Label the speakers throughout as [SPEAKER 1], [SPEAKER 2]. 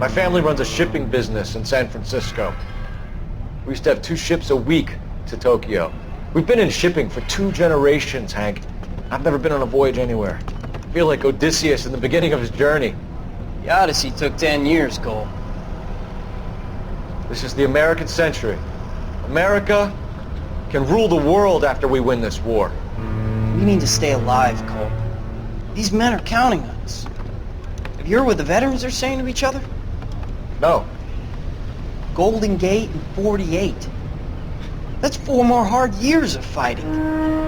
[SPEAKER 1] My family runs a shipping business in San Francisco. We used to have 2 ships a week to Tokyo. We've been in shipping for 2 generations, Hank. I've never been on a voyage anywhere. I feel like Odysseus in the beginning of his journey.
[SPEAKER 2] The Odyssey took 10 years, Cole.
[SPEAKER 1] This is the American century. America can rule the world after we win this war.
[SPEAKER 2] We need to stay alive, Cole. These men are counting on us. Have you heard what the veterans are saying to each other?
[SPEAKER 1] No.
[SPEAKER 2] Golden Gate and 48. That's 4 more hard years of fighting.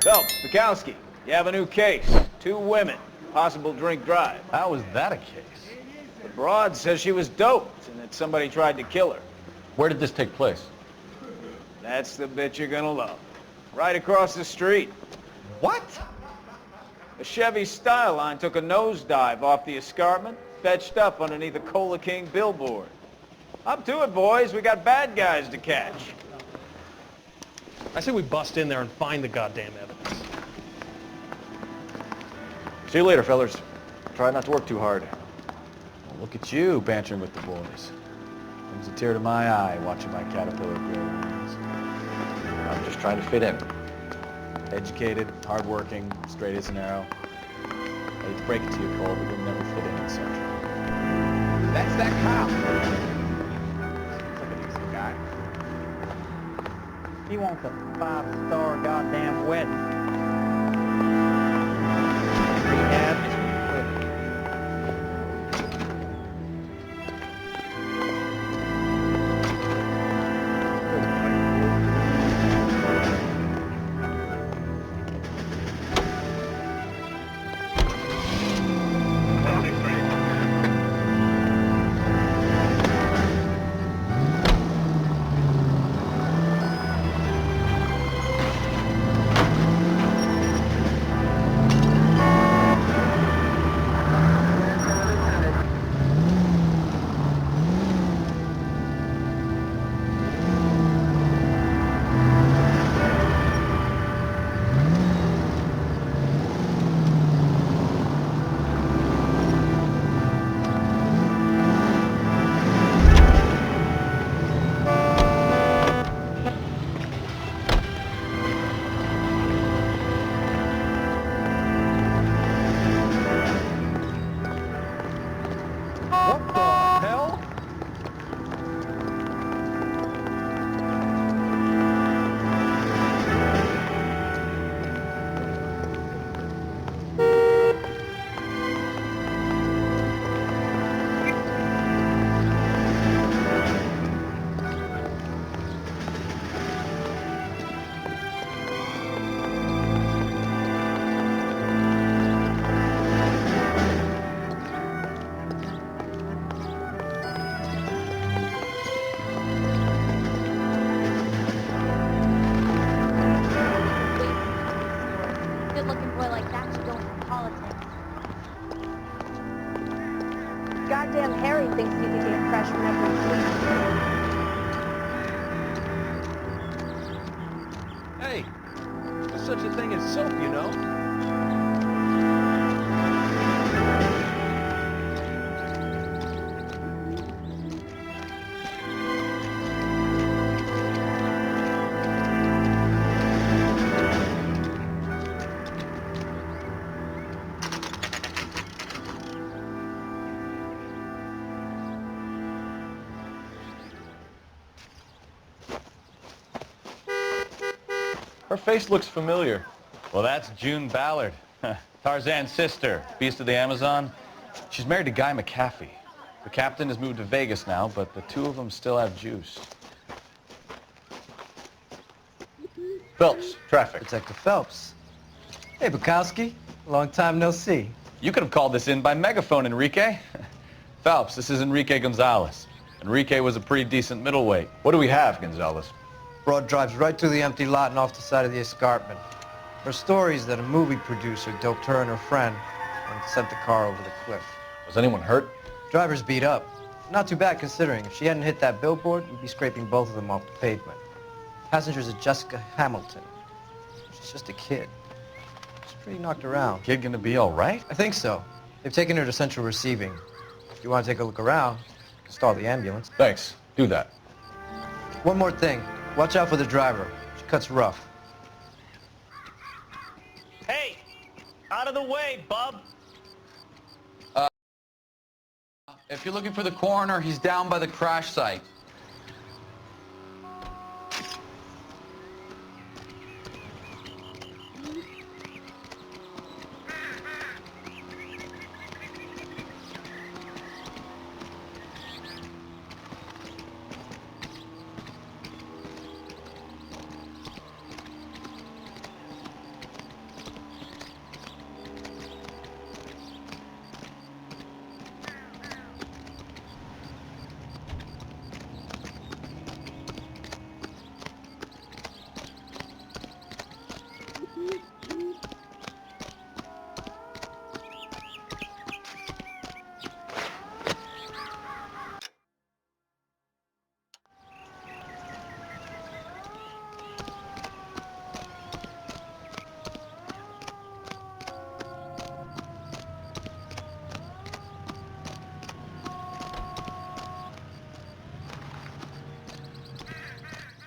[SPEAKER 3] Phelps, Bukowski, you have a new case. 2 women, possible drink drive.
[SPEAKER 1] How is that a case?
[SPEAKER 3] The broad says she was doped and that somebody tried to kill her.
[SPEAKER 1] Where did this take place?
[SPEAKER 3] That's the bit you're gonna love. Right across the street.
[SPEAKER 1] What?
[SPEAKER 3] A Chevy Styline took a nosedive off the escarpment, fetched up underneath a Cola King billboard. Up to it, boys. We got bad guys to catch.
[SPEAKER 4] I say we bust in there and find the goddamn evidence.
[SPEAKER 1] See you later, fellas. Try not to work too hard.
[SPEAKER 5] Well, look at you bantering with the boys. Brings a tear to my eye watching my caterpillar grow wings.
[SPEAKER 1] I'm just trying to fit in.
[SPEAKER 5] Educated, hardworking, straight as an arrow. I hate to break it to you, Cole, but you'll never fit in Central.
[SPEAKER 3] That's that cop.
[SPEAKER 5] Look at this guy.
[SPEAKER 6] He wants a 5-star goddamn wedding. Rehab is
[SPEAKER 7] Goddamn Harry thinks he can get fresh whenever he pleases.
[SPEAKER 4] Hey, there's such a thing as soap, you know?
[SPEAKER 1] Her face looks familiar.
[SPEAKER 5] Well, that's June Ballard, Tarzan's sister, Beast of the Amazon. She's married to Guy McAfee. The captain has moved to Vegas now, but the 2 of them still have juice.
[SPEAKER 1] Phelps, traffic.
[SPEAKER 2] Detective Phelps.
[SPEAKER 8] Hey, Bukowski. Long time no see.
[SPEAKER 5] You could have called this in by megaphone, Enrique. Phelps, this is Enrique Gonzalez. Enrique was a pretty decent middleweight.
[SPEAKER 1] What do we have, Gonzalez?
[SPEAKER 8] Broad drives right through the empty lot and off the side of the escarpment. Her stories that a movie producer doped her and her friend and sent the car over the cliff.
[SPEAKER 1] Was anyone hurt?
[SPEAKER 8] Driver's beat up. Not too bad considering. If she hadn't hit that billboard, we'd be scraping both of them off the pavement. Passenger's a Jessica Hamilton. She's just a kid. She's pretty knocked around.
[SPEAKER 5] Kid gonna be all right?
[SPEAKER 8] I think so. They've taken her to central receiving. If you want to take a look around, you can stall the ambulance.
[SPEAKER 1] Thanks. Do that.
[SPEAKER 8] One more thing. Watch out for the driver. She cuts rough.
[SPEAKER 6] Hey! Out of the way, bub!
[SPEAKER 9] If you're looking for the coroner, he's down by the crash site.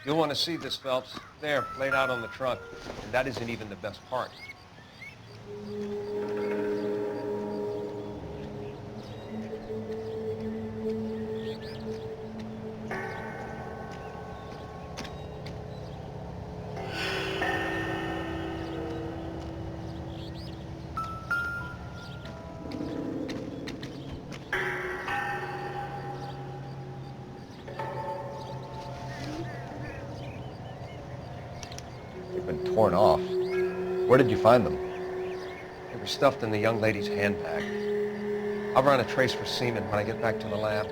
[SPEAKER 10] You'll want to see this, Phelps. There, laid out on the truck. And that isn't even the best part.
[SPEAKER 1] They've been torn off. Where did you find them?
[SPEAKER 10] They were stuffed in the young lady's handbag. I'll run a trace for semen when I get back to the lab.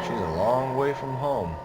[SPEAKER 1] She's a long way from home.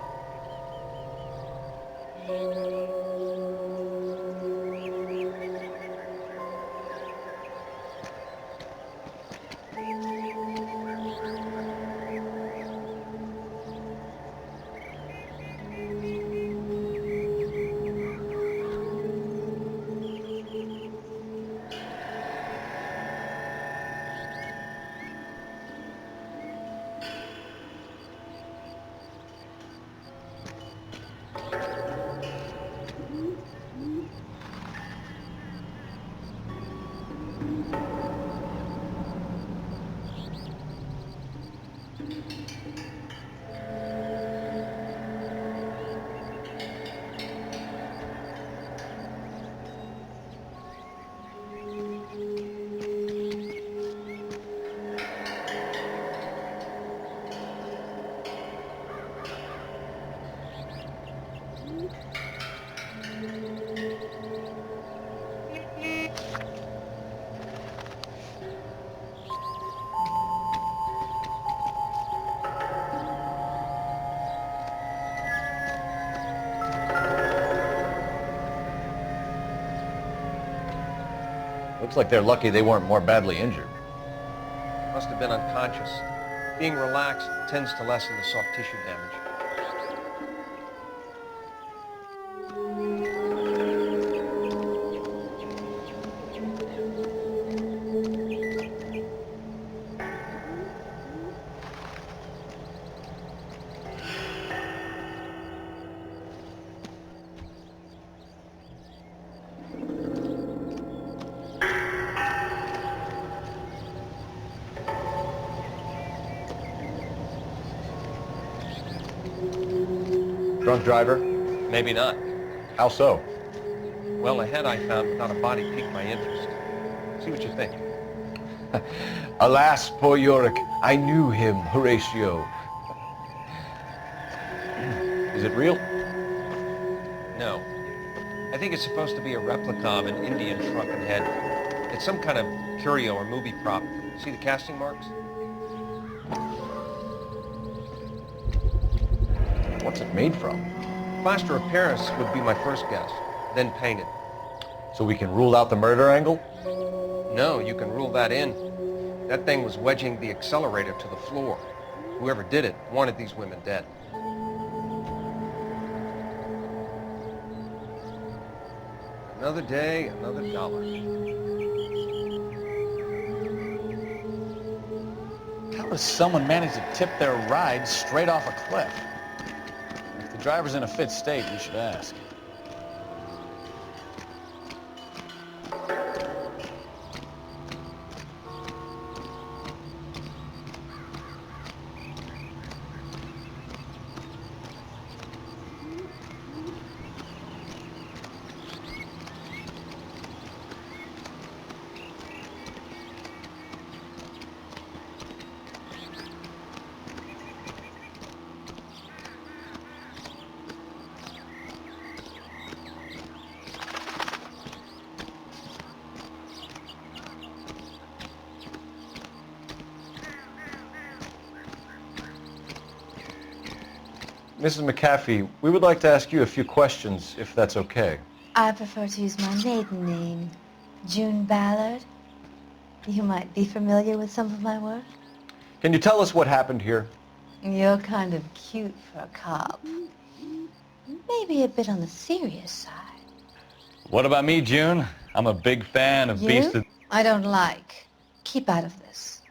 [SPEAKER 1] Looks like they're lucky they weren't more badly injured.
[SPEAKER 10] Must have been unconscious. Being relaxed tends to lessen the soft tissue damage.
[SPEAKER 1] Drunk driver?
[SPEAKER 10] Maybe not.
[SPEAKER 1] How so?
[SPEAKER 10] Well, the head I found without a body piqued my interest. See what you think.
[SPEAKER 1] Alas, poor Yorick, I knew him, Horatio. Is it real?
[SPEAKER 10] No. I think it's supposed to be a replica of an Indian truck and head. It's some kind of curio or movie prop. See the casting marks?
[SPEAKER 1] What's it made from?
[SPEAKER 10] Plaster of Paris would be my first guess, then painted.
[SPEAKER 1] So we can rule out the murder angle?
[SPEAKER 10] No, you can rule that in. That thing was wedging the accelerator to the floor. Whoever did it wanted these women dead. Another day, another dollar.
[SPEAKER 5] How does someone manage to tip their ride straight off a cliff? If the driver's in a fit state, we should ask.
[SPEAKER 1] Mrs. McAfee, we would like to ask you a few questions, if that's okay.
[SPEAKER 11] I prefer to use my maiden name, June Ballard. You might be familiar with some of my work.
[SPEAKER 1] Can you tell us what happened here?
[SPEAKER 11] You're kind of cute for a cop. Maybe a bit on the serious side.
[SPEAKER 5] What about me, June? I'm a big fan of Beast of...
[SPEAKER 11] I don't like. Keep out of this.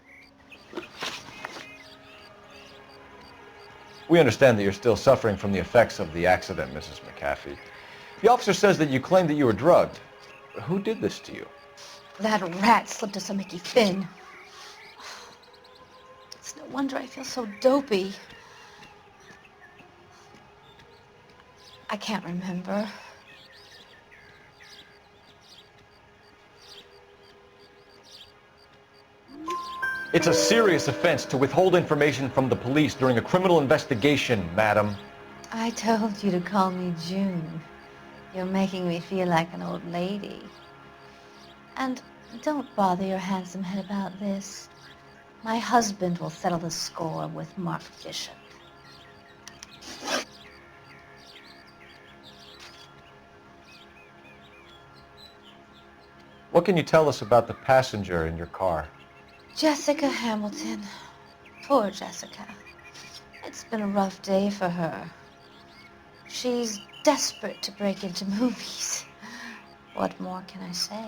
[SPEAKER 1] We understand that you're still suffering from the effects of the accident, Mrs. McAfee. The officer says that you claimed that you were drugged. Who did this to you?
[SPEAKER 11] That rat slipped us a Mickey Finn. It's no wonder I feel so dopey. I can't remember.
[SPEAKER 1] It's a serious offense to withhold information from the police during a criminal investigation, madam.
[SPEAKER 11] I told you to call me June. You're making me feel like an old lady. And don't bother your handsome head about this. My husband will settle the score with Mark Bishop.
[SPEAKER 1] What can you tell us about the passenger in your car?
[SPEAKER 11] Jessica Hamilton. Poor Jessica. It's been a rough day for her. She's desperate to break into movies. What more can I say?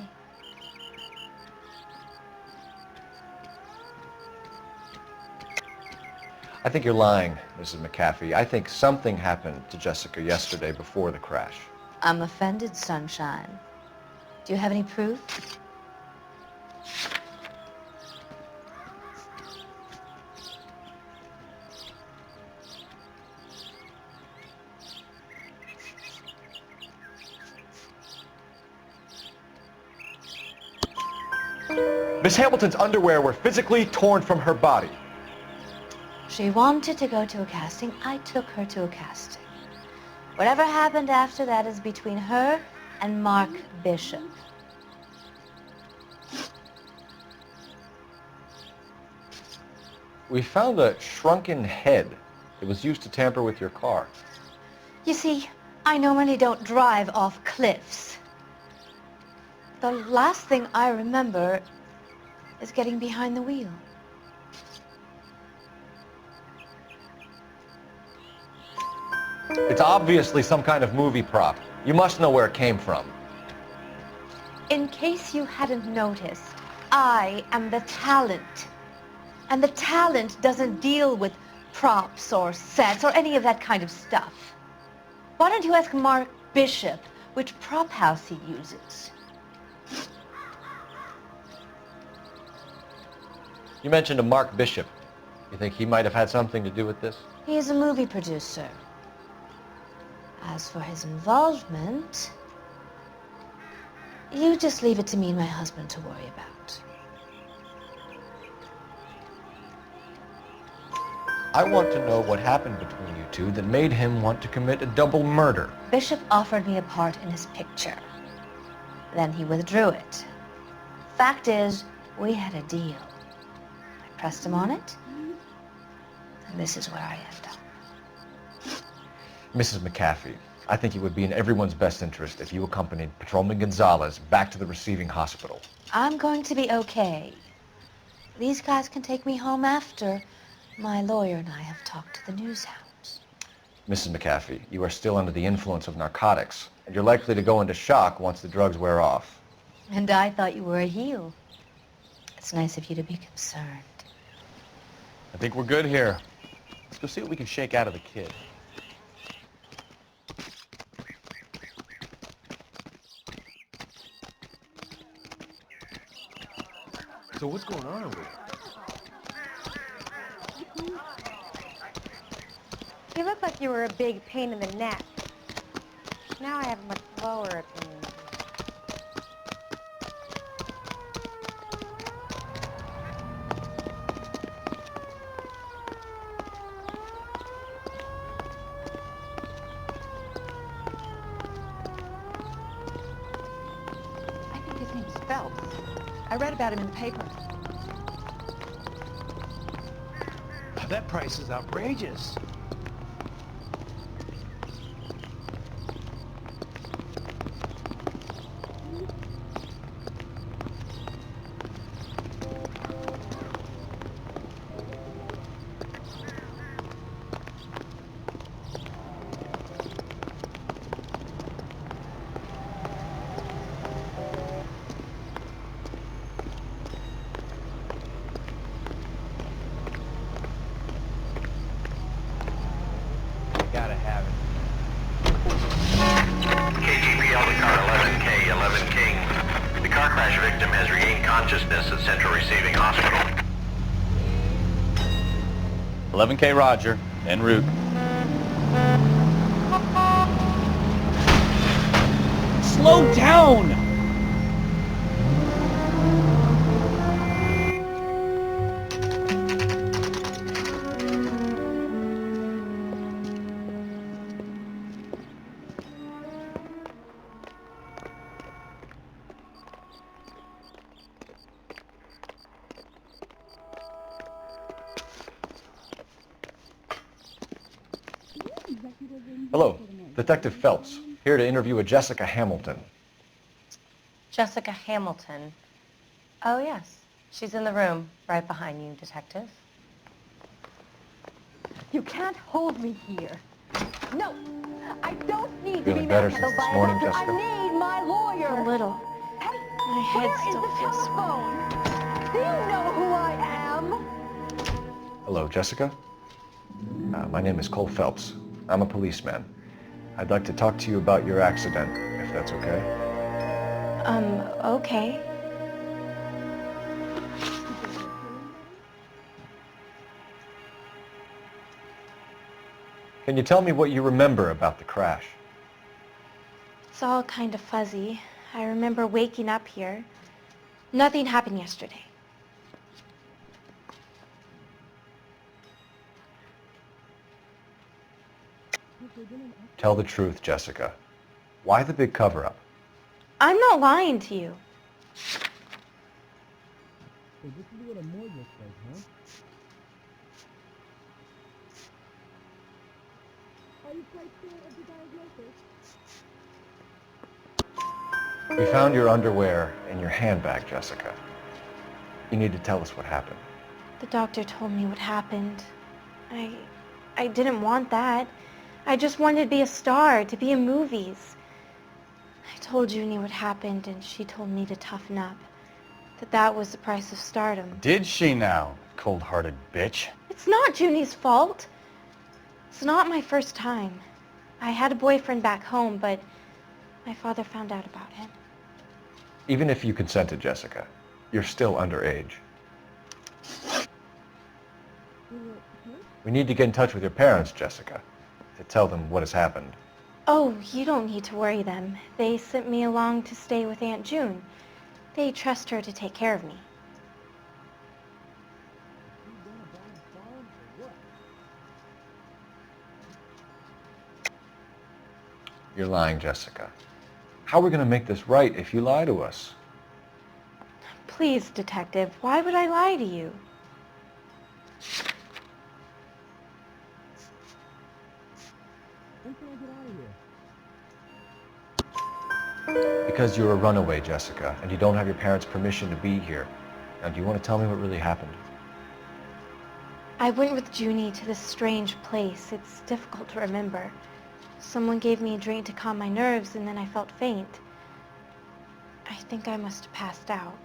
[SPEAKER 1] I think you're lying, Mrs. McAfee. I think something happened to Jessica yesterday before the crash.
[SPEAKER 11] I'm offended, Sunshine. Do you have any proof?
[SPEAKER 1] Miss Hamilton's underwear were physically torn from her body.
[SPEAKER 11] She wanted to go to a casting. I took her to a casting. Whatever happened after that is between her and Mark Bishop.
[SPEAKER 1] We found a shrunken head. It was used to tamper with your car.
[SPEAKER 11] You see, I normally don't drive off cliffs. The last thing I remember is getting behind the wheel.
[SPEAKER 1] It's obviously some kind of movie prop. You must know where it came from.
[SPEAKER 11] In case you hadn't noticed, I am the talent. And the talent doesn't deal with props or sets or any of that kind of stuff. Why don't you ask Mark Bishop which prop house he uses?
[SPEAKER 1] You mentioned a Mark Bishop. You think he might have had something to do with this?
[SPEAKER 11] He is a movie producer. As for his involvement, you just leave it to me and my husband to worry about.
[SPEAKER 1] I want to know what happened between you two that made him want to commit a double murder.
[SPEAKER 11] Bishop offered me a part in his picture. Then he withdrew it. Fact is, we had a deal. I pressed him on it, and this is where I end up.
[SPEAKER 1] Mrs. McAfee, I think it would be in everyone's best interest if you accompanied Patrolman Gonzalez back to the receiving hospital.
[SPEAKER 11] I'm going to be okay. These guys can take me home after my lawyer and I have talked to the news hounds.
[SPEAKER 1] Mrs. McAfee, you are still under the influence of narcotics, and you're likely to go into shock once the drugs wear off.
[SPEAKER 11] And I thought you were a heel. It's nice of you to be concerned.
[SPEAKER 5] I think we're good here. Let's go see what we can shake out of the kid.
[SPEAKER 10] So what's going on over here?
[SPEAKER 7] You look like you were a big pain in the neck. Now I have a much lower opinion.
[SPEAKER 12] I think his name's Phelps. I read about him in the paper.
[SPEAKER 10] That price is outrageous.
[SPEAKER 8] Gotta have it.
[SPEAKER 13] KGPL to car 11K, 11 King. The car crash victim has regained consciousness at Central Receiving Hospital.
[SPEAKER 5] 11K Roger, en route.
[SPEAKER 3] Slow down!
[SPEAKER 1] Hello, Detective Phelps, here to interview a Jessica Hamilton.
[SPEAKER 11] Jessica Hamilton. Oh, yes. She's in the room, right behind you, Detective.
[SPEAKER 7] You can't hold me here. No, I don't need to
[SPEAKER 1] Feeling
[SPEAKER 7] be
[SPEAKER 1] better
[SPEAKER 7] manhandled
[SPEAKER 1] since
[SPEAKER 7] by
[SPEAKER 1] this
[SPEAKER 7] a
[SPEAKER 1] morning,
[SPEAKER 7] doctor.
[SPEAKER 1] Jessica?
[SPEAKER 7] I need my lawyer.
[SPEAKER 11] A little.
[SPEAKER 7] Hey,
[SPEAKER 11] My head
[SPEAKER 7] where
[SPEAKER 11] still
[SPEAKER 7] is the
[SPEAKER 11] feels
[SPEAKER 7] telephone? Do you know who I am?
[SPEAKER 1] Hello, Jessica. My name is Cole Phelps. I'm a policeman. I'd like to talk to you about your accident, if that's okay.
[SPEAKER 11] Okay.
[SPEAKER 1] Can you tell me what you remember about the crash?
[SPEAKER 11] It's all kind of fuzzy. I remember waking up here. Nothing happened yesterday.
[SPEAKER 1] Tell the truth, Jessica. Why the big cover-up?
[SPEAKER 11] I'm not lying to you.
[SPEAKER 1] We found your underwear in your handbag, Jessica. You need to tell us what happened.
[SPEAKER 11] The doctor told me what happened. I didn't want that. I just wanted to be a star, to be in movies. I told Junie what happened, and she told me to toughen up. That was the price of stardom.
[SPEAKER 5] Did she now, cold-hearted bitch?
[SPEAKER 11] It's not Junie's fault. It's not my first time. I had a boyfriend back home, but my father found out about him.
[SPEAKER 1] Even if you consented, Jessica, you're still underage. We need to get in touch with your parents, Jessica, to tell them what has happened.
[SPEAKER 7] Oh, you don't need to worry them. They sent me along to stay with Aunt June. They trust her to take care of me.
[SPEAKER 1] You're lying, Jessica. How are we going to make this right if you lie to us?
[SPEAKER 7] Please, Detective, why would I lie to you?
[SPEAKER 1] Because you're a runaway, Jessica, and you don't have your parents' permission to be here. Now, do you want to tell me what really happened?
[SPEAKER 7] I went with Junie to this strange place. It's difficult to remember. Someone gave me a drink to calm my nerves, and then I felt faint. I think I must have passed out.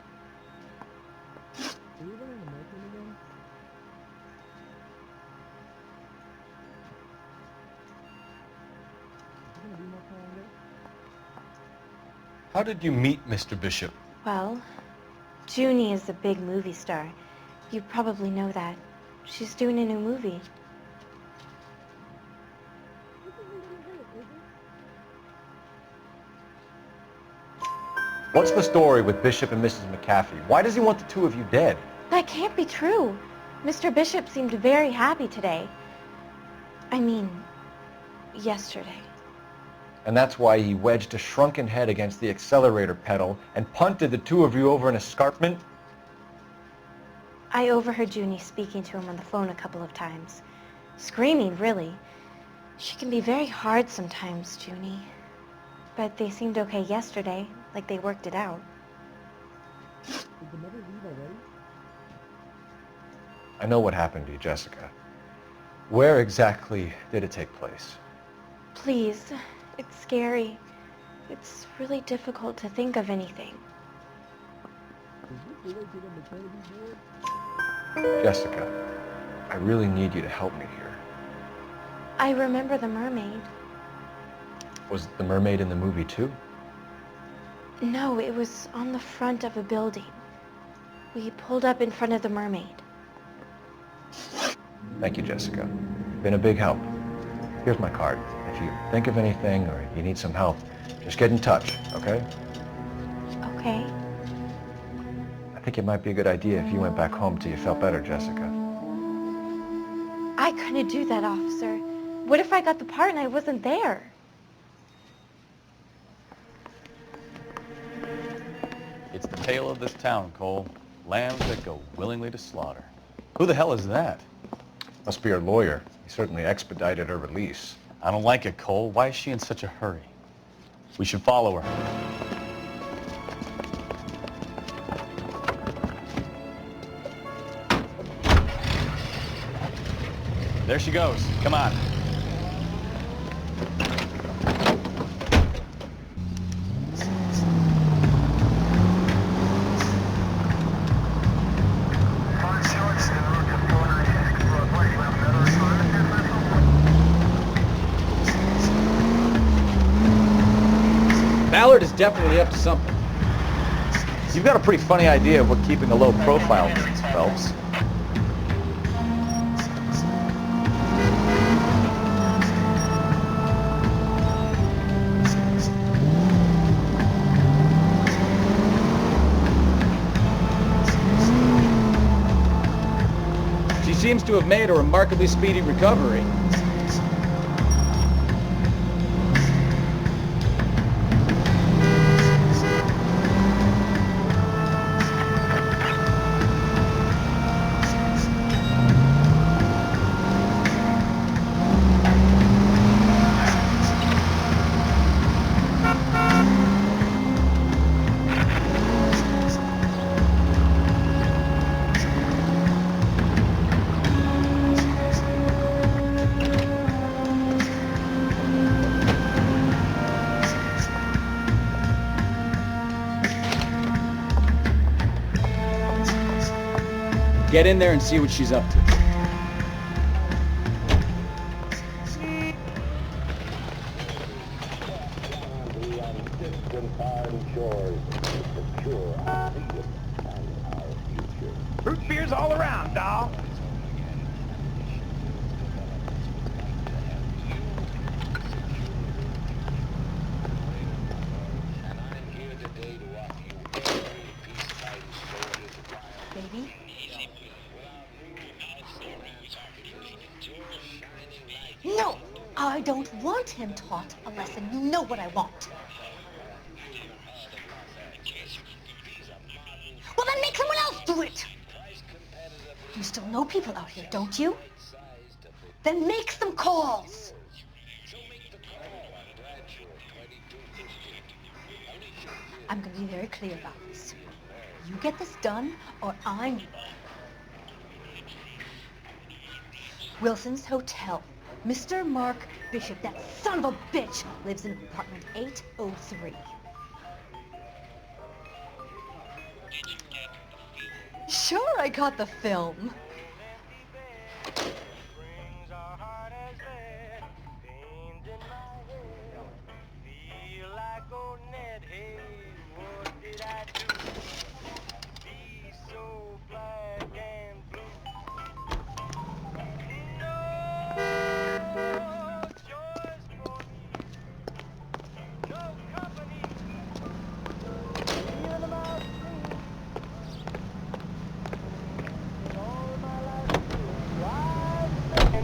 [SPEAKER 5] How did you meet Mr. Bishop?
[SPEAKER 7] Well, Junie is a big movie star. You probably know that. She's doing a new movie.
[SPEAKER 1] What's the story with Bishop and Mrs. McAfee? Why does he want the two of you dead?
[SPEAKER 7] That can't be true. Mr. Bishop seemed very happy today. I mean, yesterday.
[SPEAKER 1] And that's why he wedged a shrunken head against the accelerator pedal and punted the two of you over an escarpment?
[SPEAKER 7] I overheard Junie speaking to him on the phone a couple of times. Screaming, really. She can be very hard sometimes, Junie. But they seemed okay yesterday, like they worked it out.
[SPEAKER 1] I know what happened to you, Jessica. Where exactly did it take place?
[SPEAKER 7] Please, it's scary. It's really difficult to think of anything.
[SPEAKER 1] Jessica, I really need you to help me here.
[SPEAKER 7] I remember the mermaid.
[SPEAKER 1] Was the mermaid in the movie too?
[SPEAKER 7] No, it was on the front of a building. We pulled up in front of the mermaid.
[SPEAKER 1] Thank you, Jessica. You've been a big help. Here's my card. If you think of anything or you need some help, just get in touch, okay?
[SPEAKER 7] Okay.
[SPEAKER 1] I think it might be a good idea if you went back home till you felt better, Jessica.
[SPEAKER 7] I couldn't do that, officer. What if I got the part and I wasn't there?
[SPEAKER 5] It's the tale of this town, Cole. Lambs that go willingly to slaughter. Who the hell is that?
[SPEAKER 1] Must be her lawyer. He certainly expedited her release.
[SPEAKER 5] I don't like it, Cole. Why is she in such a hurry? We should follow her. There she goes. Come on.
[SPEAKER 3] Ballard is definitely up to something.
[SPEAKER 1] You've got a pretty funny idea of what keeping a low profile means, Phelps.
[SPEAKER 3] She seems to have made a remarkably speedy recovery. Get in there and see what she's up to.
[SPEAKER 6] Root beers all around, doll.
[SPEAKER 11] baby. No, I don't want him taught a lesson. You know what I want. Well, then make someone else do it. You still know people out here, don't you? Then make some calls. I'm going to be very clear about this. You get this done, or I'm... Wilson's Hotel. Mr. Mark Bishop, that son of a bitch, lives in apartment 803. Sure, I got the film.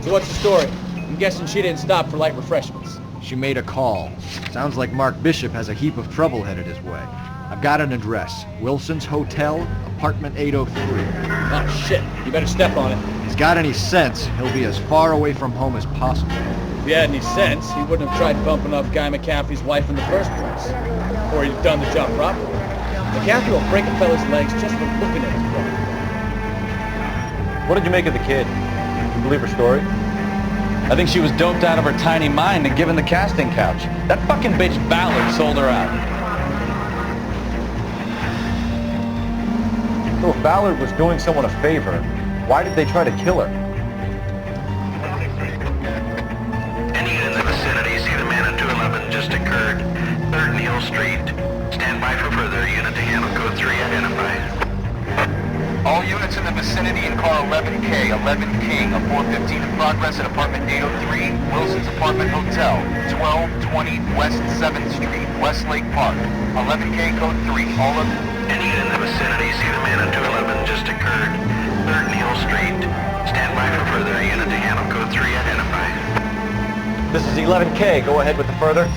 [SPEAKER 1] So what's the story? I'm guessing she didn't stop for light refreshments.
[SPEAKER 14] She made a call. Sounds like Mark Bishop has a heap of trouble headed his way. I've got an address. Wilson's Hotel, apartment 803.
[SPEAKER 1] Oh, shit. You better step on it.
[SPEAKER 14] If he's got any sense, he'll be as far away from home as possible.
[SPEAKER 1] If he had any sense, he wouldn't have tried bumping off Guy McCaffrey's wife in the first place. Or he'd have done the job properly. McCaffrey will break a fella's legs just for looking at him.
[SPEAKER 5] What did you make of the kid? You believe her story? I think she was doped out of her tiny mind and given the casting couch. That fucking bitch Ballard sold her out.
[SPEAKER 1] So if Ballard was doing someone a favor, why did they try to kill her?
[SPEAKER 13] Any unit in the vicinity, see the man at 211 just occurred. 3rd and Hill Street. Stand by for further. Unit to handle code 3 identified.
[SPEAKER 15] All units in the vicinity in car 11K, 11 King, a 415 in progress at apartment 803, Wilson's Apartment Hotel, 1220 West 7th Street, Westlake Park. 11K code 3, all of...
[SPEAKER 13] Any unit in the vicinity, see the man at 211 just occurred. 3rd and Hill Street. Stand by for further. Unit to handle code 3 identified.
[SPEAKER 1] This is 11K. Go ahead with the further.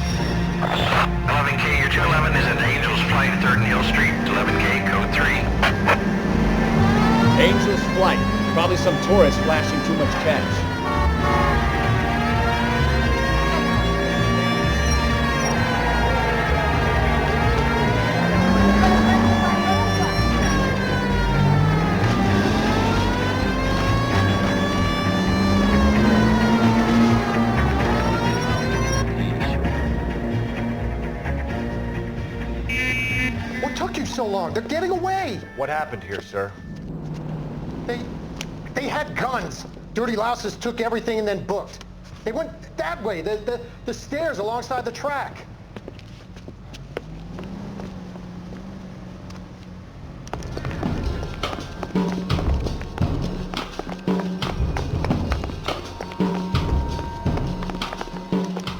[SPEAKER 13] 11K, your 211 is at Angel's Flight, 3rd and Hill Street. 11K code 3.
[SPEAKER 1] Angel's Flight. Probably some tourist flashing too much cash.
[SPEAKER 16] What took you so long? They're getting away!
[SPEAKER 1] What happened here, sir?
[SPEAKER 16] They had guns. Dirty louses took everything and then booked. They went that way, the stairs alongside the track.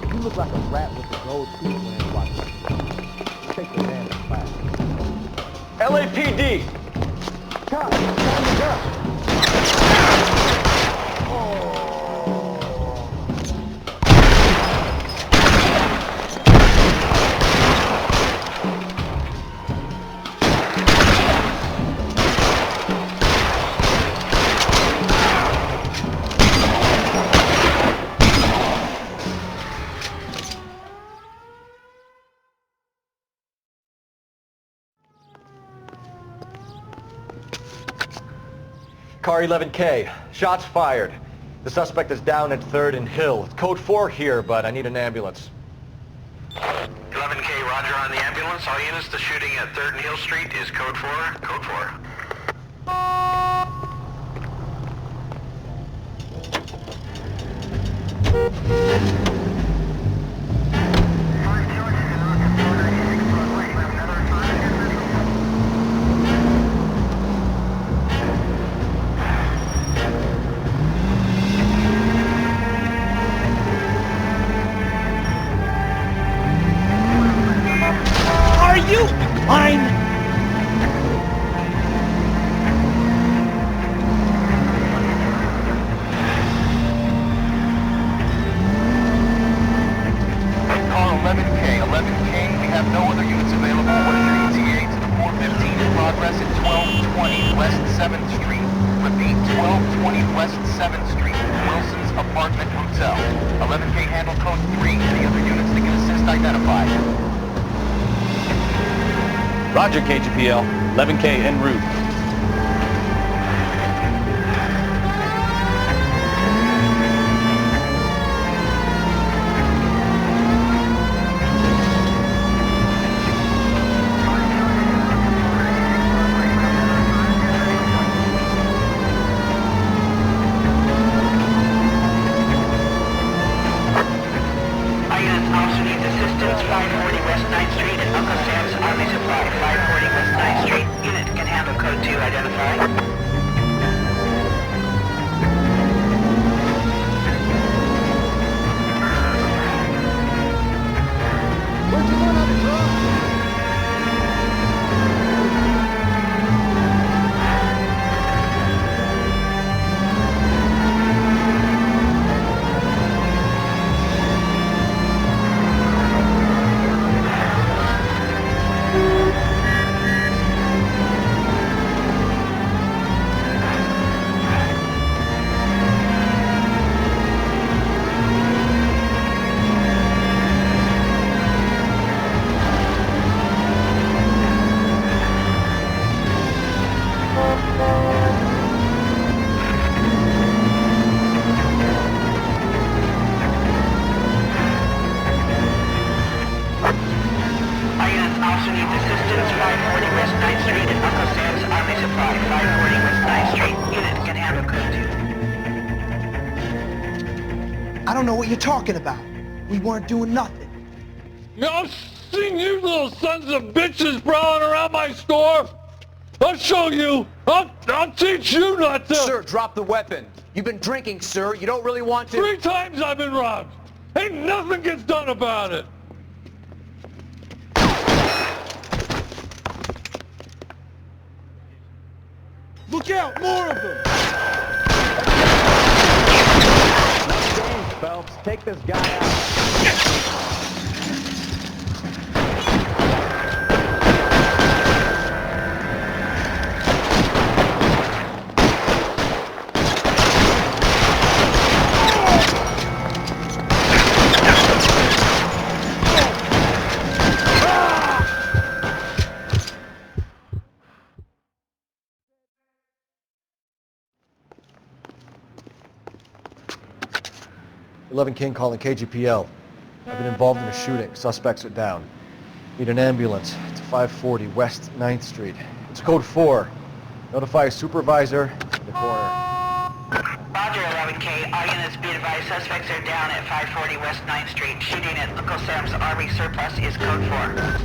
[SPEAKER 6] You look like a rat with the gold teeth wearing watch. Take your hand back.
[SPEAKER 1] LAPD!
[SPEAKER 6] Cop, time to go.
[SPEAKER 1] Car 11K. Shots fired. The suspect is down at 3rd and Hill. It's code 4 here, but I need an ambulance.
[SPEAKER 13] 11K, roger on the ambulance. All units, the shooting at 3rd and Hill Street is code 4. Code 4.
[SPEAKER 2] Are you blind?
[SPEAKER 15] Street. Repeat, 1220 West 7th Street, Wilson's Apartment Hotel. 11K handle code 3. Any other units that can assist identify.
[SPEAKER 5] Roger, KGPL. 11K en route.
[SPEAKER 17] I don't know what you're talking about. We weren't doing nothing.
[SPEAKER 18] I've seen you little sons of bitches prowling around my store. I'll show you. I'll teach you not to.
[SPEAKER 19] Sir, drop the weapon. You've been drinking, sir. You don't really want to.
[SPEAKER 18] 3 times I've been robbed. Ain't nothing gets done about it.
[SPEAKER 17] Look out, more of them!
[SPEAKER 6] James Phelps, take this guy out.
[SPEAKER 1] King calling KGPL. I've been involved in a shooting. Suspects are down. Need an ambulance to 540 West 9th Street. It's code 4. Notify a supervisor in the corner.
[SPEAKER 13] Roger, 11K. All units be advised, suspects are down at 540 West 9th Street. Shooting at Uncle Sam's Army surplus is code 4.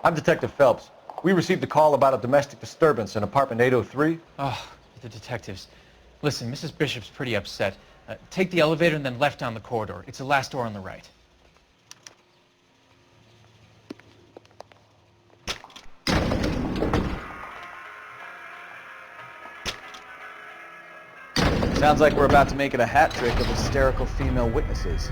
[SPEAKER 1] I'm Detective Phelps. We received a call about a domestic disturbance in apartment 803.
[SPEAKER 20] Oh, the detectives. Listen, Mrs. Bishop's pretty upset. Take the elevator and then left down the corridor. It's the last door on the right.
[SPEAKER 3] Sounds like we're about to make it a hat trick of hysterical female witnesses.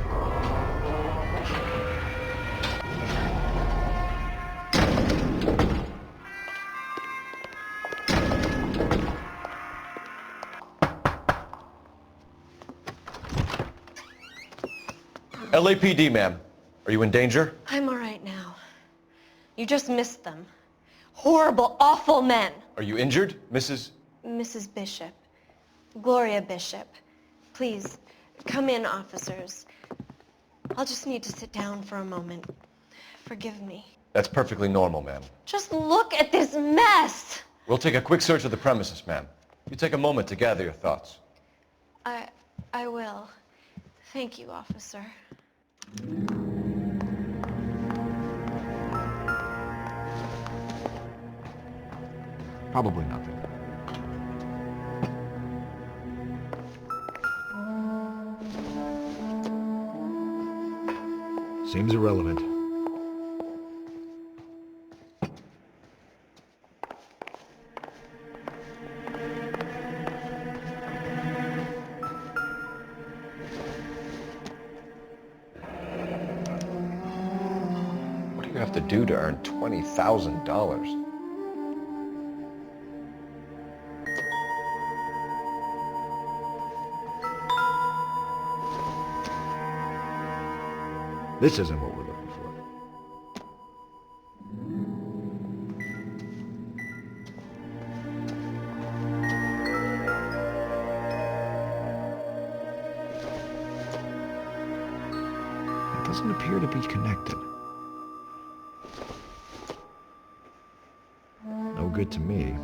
[SPEAKER 1] LAPD, ma'am. Are you in danger?
[SPEAKER 11] I'm all right now. You just missed them. Horrible, awful men.
[SPEAKER 1] Are you injured, Mrs.?
[SPEAKER 11] Mrs. Bishop. Gloria Bishop. Please, come in, officers. I'll just need to sit down for a moment. Forgive me.
[SPEAKER 1] That's perfectly normal, ma'am.
[SPEAKER 11] Just look at this mess!
[SPEAKER 1] We'll take a quick search of the premises, ma'am. You take a moment to gather your thoughts.
[SPEAKER 11] I will. Thank you, officer.
[SPEAKER 14] Probably nothing. Seems irrelevant.
[SPEAKER 1] What do you have to do to earn $20,000?
[SPEAKER 14] This isn't what we're looking for. It doesn't appear to be connected. No good to me.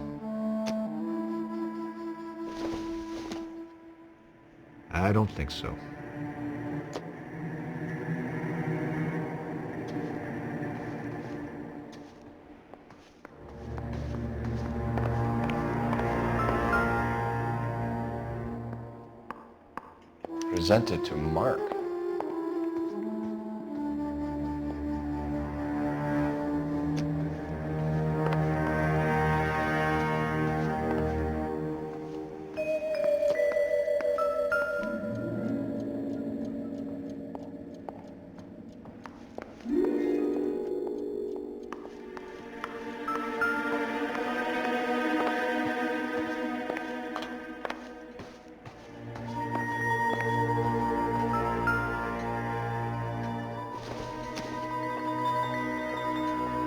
[SPEAKER 14] I don't think so.
[SPEAKER 1] Presented to Mark.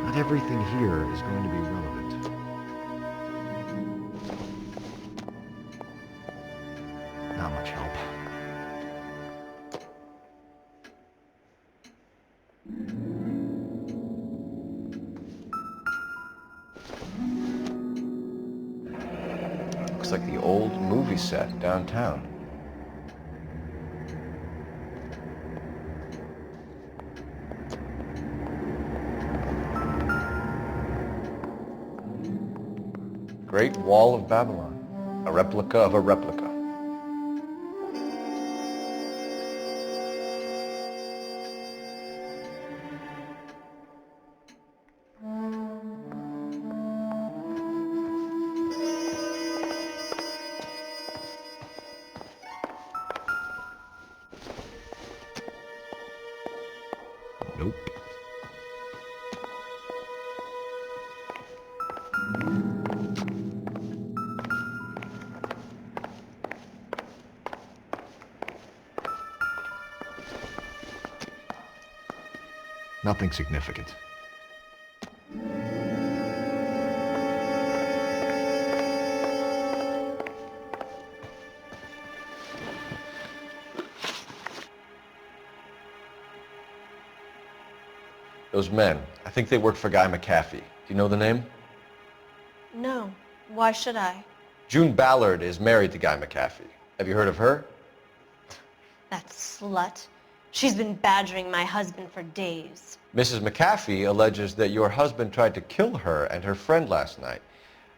[SPEAKER 14] Not everything here is going to be relevant. Not much help.
[SPEAKER 1] Looks like the old movie set downtown. Great Wall of Babylon, a replica of a replica.
[SPEAKER 14] Nope. Nothing significant.
[SPEAKER 1] Those men, I think they work for Guy McAfee. Do you know the name?
[SPEAKER 11] No. Why should I?
[SPEAKER 1] June Ballard is married to Guy McAfee. Have you heard of her?
[SPEAKER 11] That slut. She's been badgering my husband for days.
[SPEAKER 1] Mrs. McAfee alleges that your husband tried to kill her and her friend last night.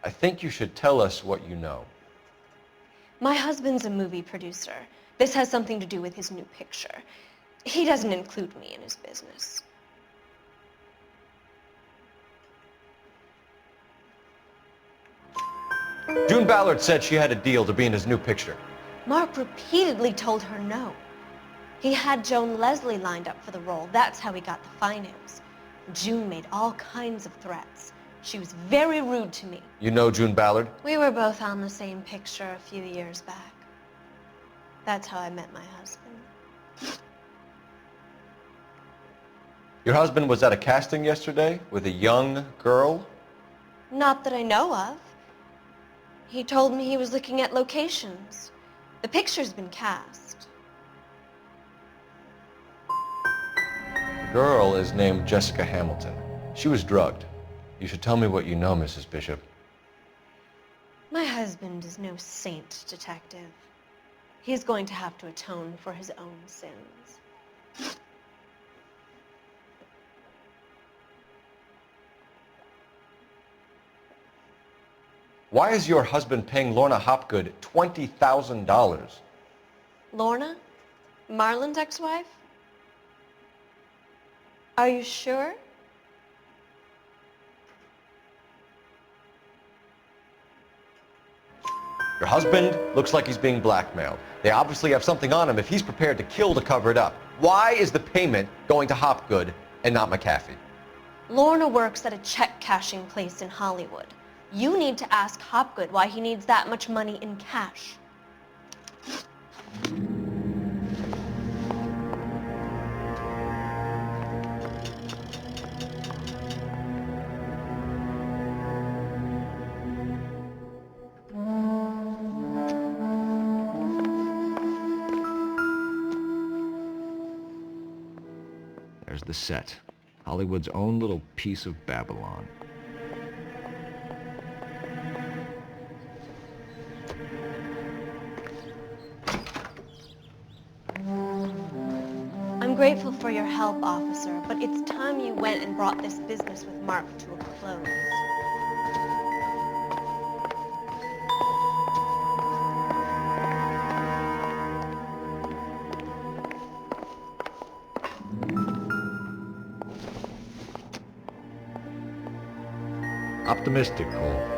[SPEAKER 1] I think you should tell us what you know.
[SPEAKER 11] My husband's a movie producer. This has something to do with his new picture. He doesn't include me in his business.
[SPEAKER 1] June Ballard said she had a deal to be in his new picture.
[SPEAKER 11] Mark repeatedly told her no. He had Joan Leslie lined up for the role. That's how he got the finance. June made all kinds of threats. She was very rude to me.
[SPEAKER 1] You know June Ballard?
[SPEAKER 11] We were both on the same picture a few years back. That's how I met my husband.
[SPEAKER 1] Your husband was at a casting yesterday with a young girl?
[SPEAKER 11] Not that I know of. He told me he was looking at locations. The picture's been cast.
[SPEAKER 1] The girl is named Jessica Hamilton. She was drugged. You should tell me what you know, Mrs. Bishop.
[SPEAKER 11] My husband is no saint, Detective. He's going to have to atone for his own sins.
[SPEAKER 1] Why is your husband paying Lorna Hopgood $20,000?
[SPEAKER 11] Lorna? Marlon's ex-wife? Are you sure?
[SPEAKER 1] Your husband looks like he's being blackmailed. They obviously have something on him if he's prepared to kill to cover it up. Why is the payment going to Hopgood and not McAfee?
[SPEAKER 11] Lorna works at a check-cashing place in Hollywood. You need to ask Hopgood why he needs that much money in cash.
[SPEAKER 14] There's the set. Hollywood's own little piece of Babylon.
[SPEAKER 11] I'm grateful for your help, officer, but it's time you went and brought this business with Mark to a close.
[SPEAKER 14] Optimistic, Cole.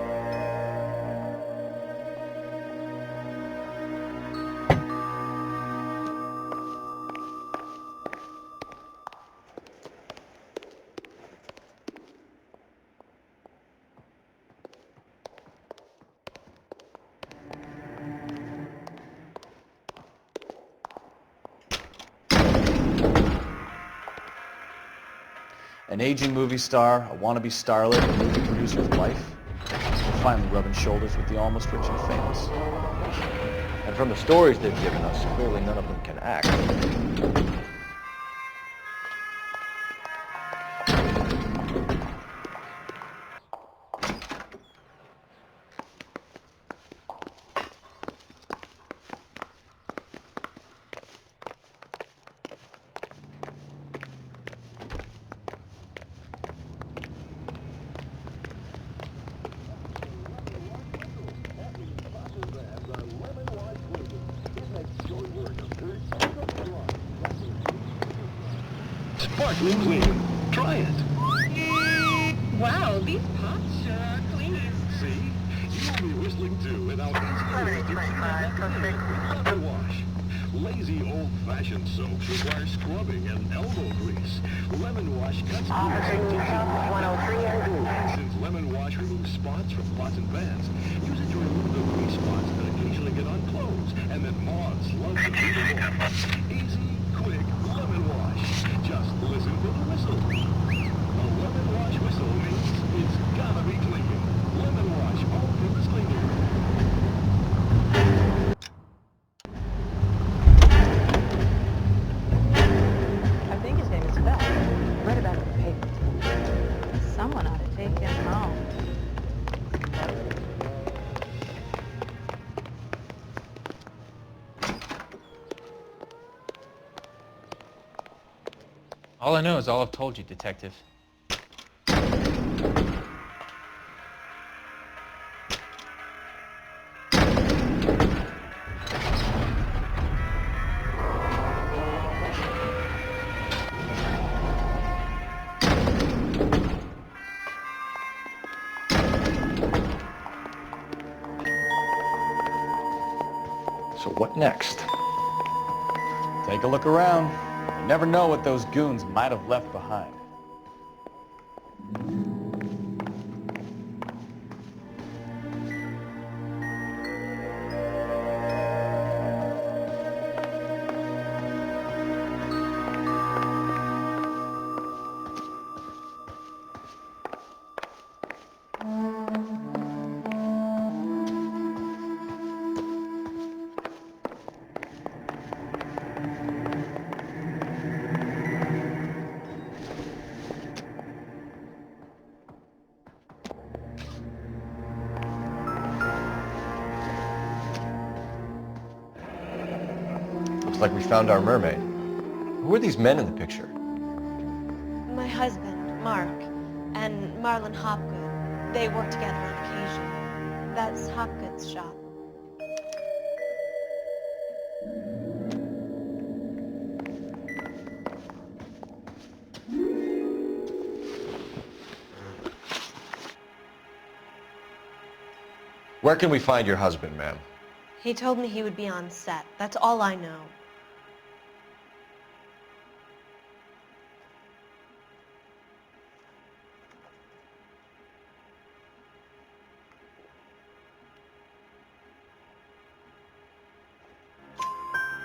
[SPEAKER 5] An aging movie star, a wannabe starlet, a movie producer's wife, finally rubbing shoulders with the almost rich and famous.
[SPEAKER 1] And from the stories they've given us, clearly none of them can act.
[SPEAKER 18] Sparkling clean. Try it.
[SPEAKER 21] Wow, these pots sure are clean.
[SPEAKER 18] See? You'll be whistling too without lemon wash. Lazy old-fashioned soaps require scrubbing and elbow grease. Lemon wash cuts Since lemon wash removes spots from pots and pans, use it to remove the grease spots that occasionally get on clothes, and then moths, slugs, and easy, quick lemon wash. Just listen for the whistle. A lemon wash whistle means it's gotta be clean. Lemon wash, all-purpose cleaner.
[SPEAKER 12] I think his name is Phelps. Read about it in the paper. Someone ought to take him home.
[SPEAKER 20] All I know is all I've told you, Detective.
[SPEAKER 1] So what next?
[SPEAKER 5] Take a look around. You never know what those goons might have left behind.
[SPEAKER 1] Looks like we found our mermaid. Who are these men in the picture?
[SPEAKER 11] My husband, Mark, and Marlon Hopgood. They work together on occasion. That's Hopgood's shop.
[SPEAKER 1] Where can we find your husband, ma'am?
[SPEAKER 11] He told me he would be on set. That's all I know.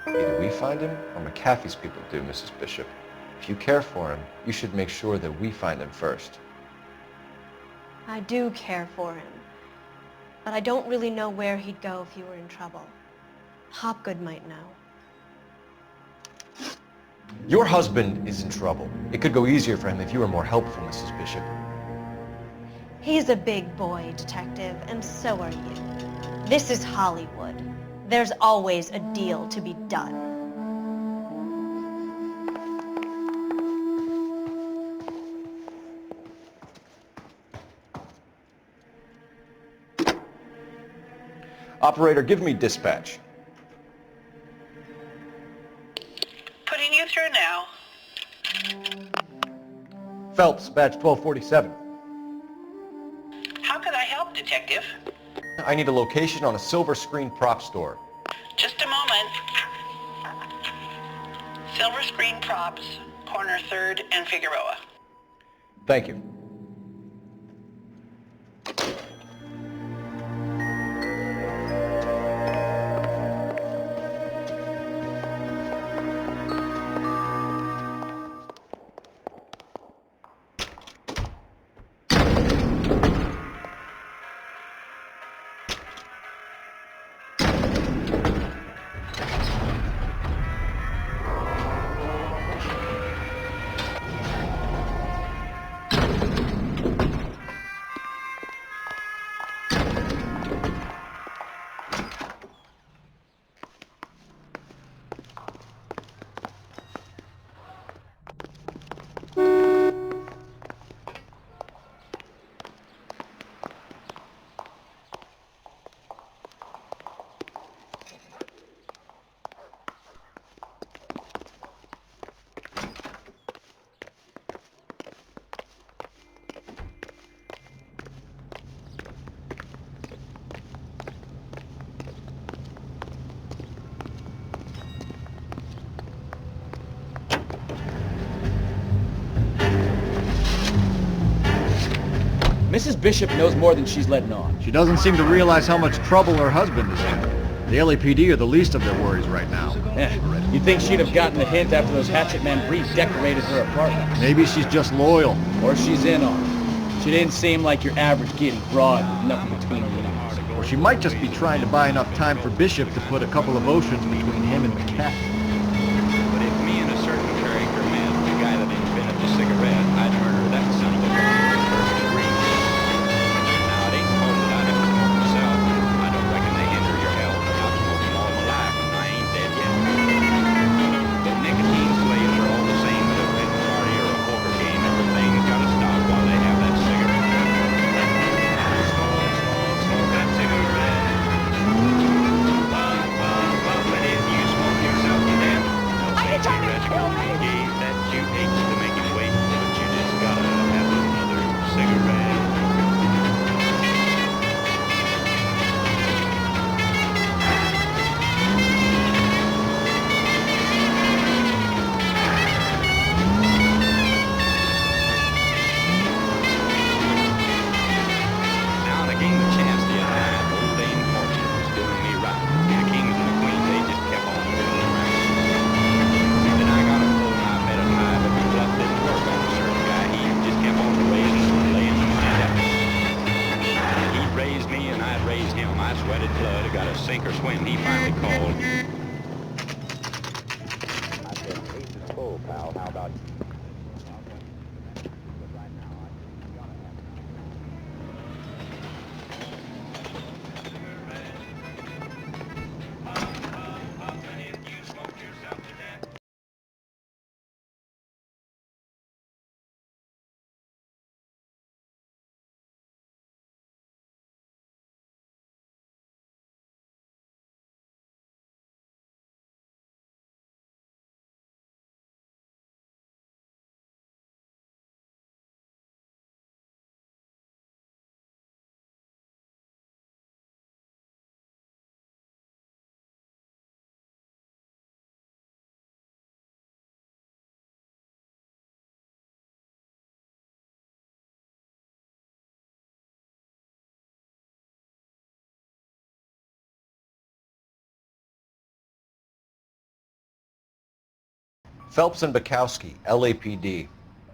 [SPEAKER 1] Either we find him or McAfee's people do, Mrs. Bishop. If you care for him, you should make sure that we find him first.
[SPEAKER 11] I do care for him. But I don't really know where he'd go if he were in trouble. Hopgood might know.
[SPEAKER 1] Your husband is in trouble. It could go easier for him if you were more helpful, Mrs. Bishop.
[SPEAKER 11] He's a big boy, Detective, and so are you. This is Hollywood. There's always a deal to be done.
[SPEAKER 1] Operator, give me dispatch.
[SPEAKER 4] Putting you through now.
[SPEAKER 1] Phelps, badge 1247.
[SPEAKER 4] How could I help, Detective?
[SPEAKER 1] I need a location on a silver screen prop store.
[SPEAKER 4] Just a moment. Silver Screen Props, corner 3rd and Figueroa.
[SPEAKER 1] Thank you.
[SPEAKER 20] Mrs. Bishop knows more than she's letting on.
[SPEAKER 14] She doesn't seem to realize how much trouble her husband is in. The LAPD are the least of their worries right now.
[SPEAKER 20] You'd think she'd have gotten the hint after those hatchet men redecorated her apartment.
[SPEAKER 14] Maybe she's just loyal.
[SPEAKER 20] Or she's in on it. She didn't seem like your average giddy broad with nothing between her ears.
[SPEAKER 14] Or she might just be trying to buy enough time for Bishop to put a couple of oceans between him and McAfee.
[SPEAKER 22] But if me and a certain character man, the guy that invented the cigarette, I'd murder that son of a gun in the first degree. Now, it ain't important that I never smoke myself. I don't reckon they hinder your health. I've smoked all my life, and I ain't dead yet. But nicotine slaves are all the same at a bed party or a poker game. Everything's got to stop while they have that cigarette. Smoke that cigarette. Puff, puff, puff it in. You smoke yourself. and he finally called.
[SPEAKER 6] I said, Ace is full, pal. How about you?
[SPEAKER 1] Phelps and Bukowski, LAPD.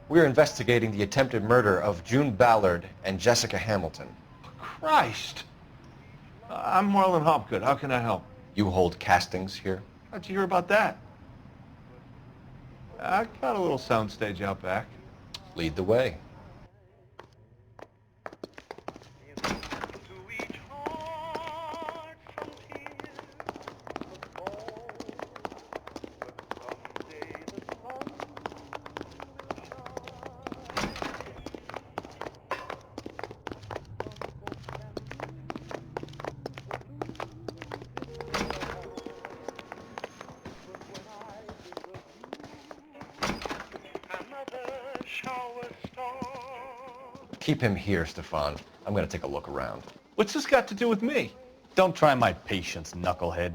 [SPEAKER 1] We're investigating the attempted murder of June Ballard and Jessica Hamilton.
[SPEAKER 9] Christ! I'm Marlon Hopgood. How can I help?
[SPEAKER 1] You hold castings here?
[SPEAKER 9] How'd you hear about that? I got a little soundstage out back.
[SPEAKER 1] Lead the way. Keep him here, Stefan. I'm going to take a look around.
[SPEAKER 9] What's this got to do with me?
[SPEAKER 5] Don't try my patience, knucklehead.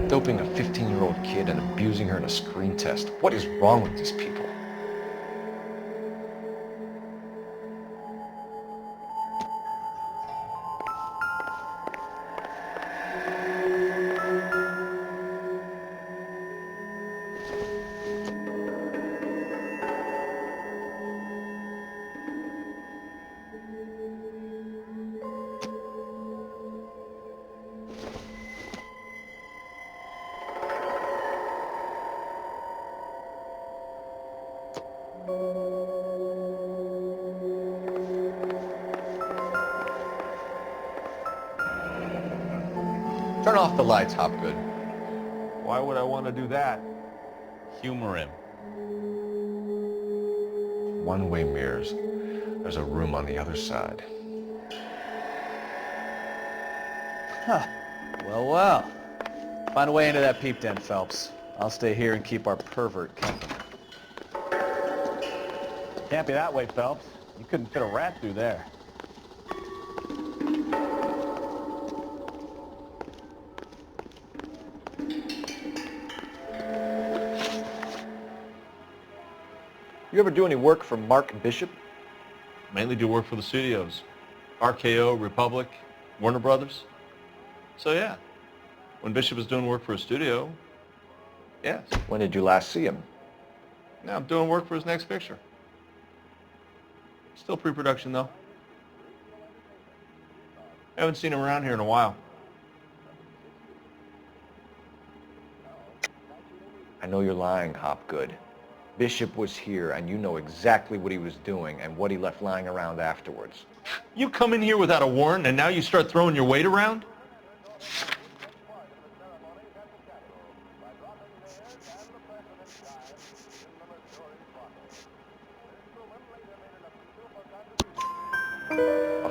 [SPEAKER 1] Doping a 15-year-old kid and abusing her in a screen test. What is wrong with these people? Turn off the lights, Hopgood.
[SPEAKER 9] Why would I want to do that?
[SPEAKER 5] Humor him.
[SPEAKER 1] One-way mirrors. There's a room on the other side.
[SPEAKER 5] Huh. Well, well. Find a way into that peep den, Phelps. I'll stay here and keep our pervert company. Can't be that way, Phelps. You couldn't fit a rat through there.
[SPEAKER 1] You ever do any work for Mark Bishop?
[SPEAKER 9] Mainly do work for the studios. RKO, Republic, Warner Brothers. So yeah, when Bishop was doing work for a studio, yes.
[SPEAKER 1] When did you last see him?
[SPEAKER 9] Now I'm doing work for his next picture. Still pre-production though. Haven't seen him around here in a while.
[SPEAKER 1] I know you're lying, Hopgood. Bishop was here, and you know exactly what he was doing and what he left lying around afterwards.
[SPEAKER 9] You come in here without a warrant, and now you start throwing your weight around?
[SPEAKER 1] A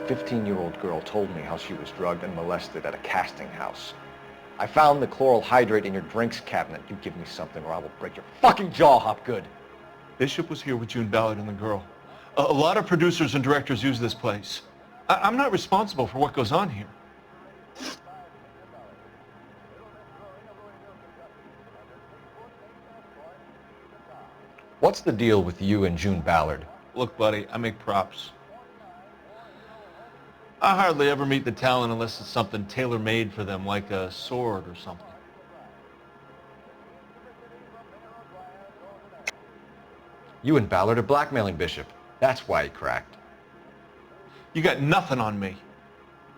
[SPEAKER 1] 15-year-old girl told me how she was drugged and molested at a casting house. I found the chloral hydrate in your drinks cabinet. You give me something or I will break your fucking jaw, Hopgood.
[SPEAKER 9] Bishop was here with June Ballard and the girl. A lot of producers and directors use this place. I'm not responsible for what goes on here.
[SPEAKER 1] What's the deal with you and June Ballard?
[SPEAKER 9] Look, buddy, I make props. I hardly ever meet the talent unless it's something tailor-made for them, like a sword or something.
[SPEAKER 1] You and Ballard are blackmailing Bishop. That's why he cracked.
[SPEAKER 9] You got nothing on me.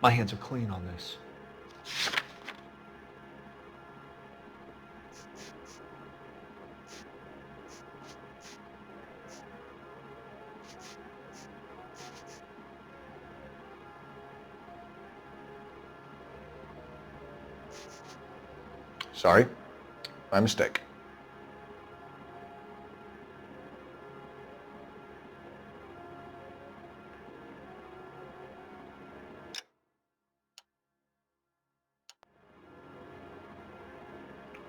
[SPEAKER 9] My hands are clean on this.
[SPEAKER 1] Sorry. My mistake.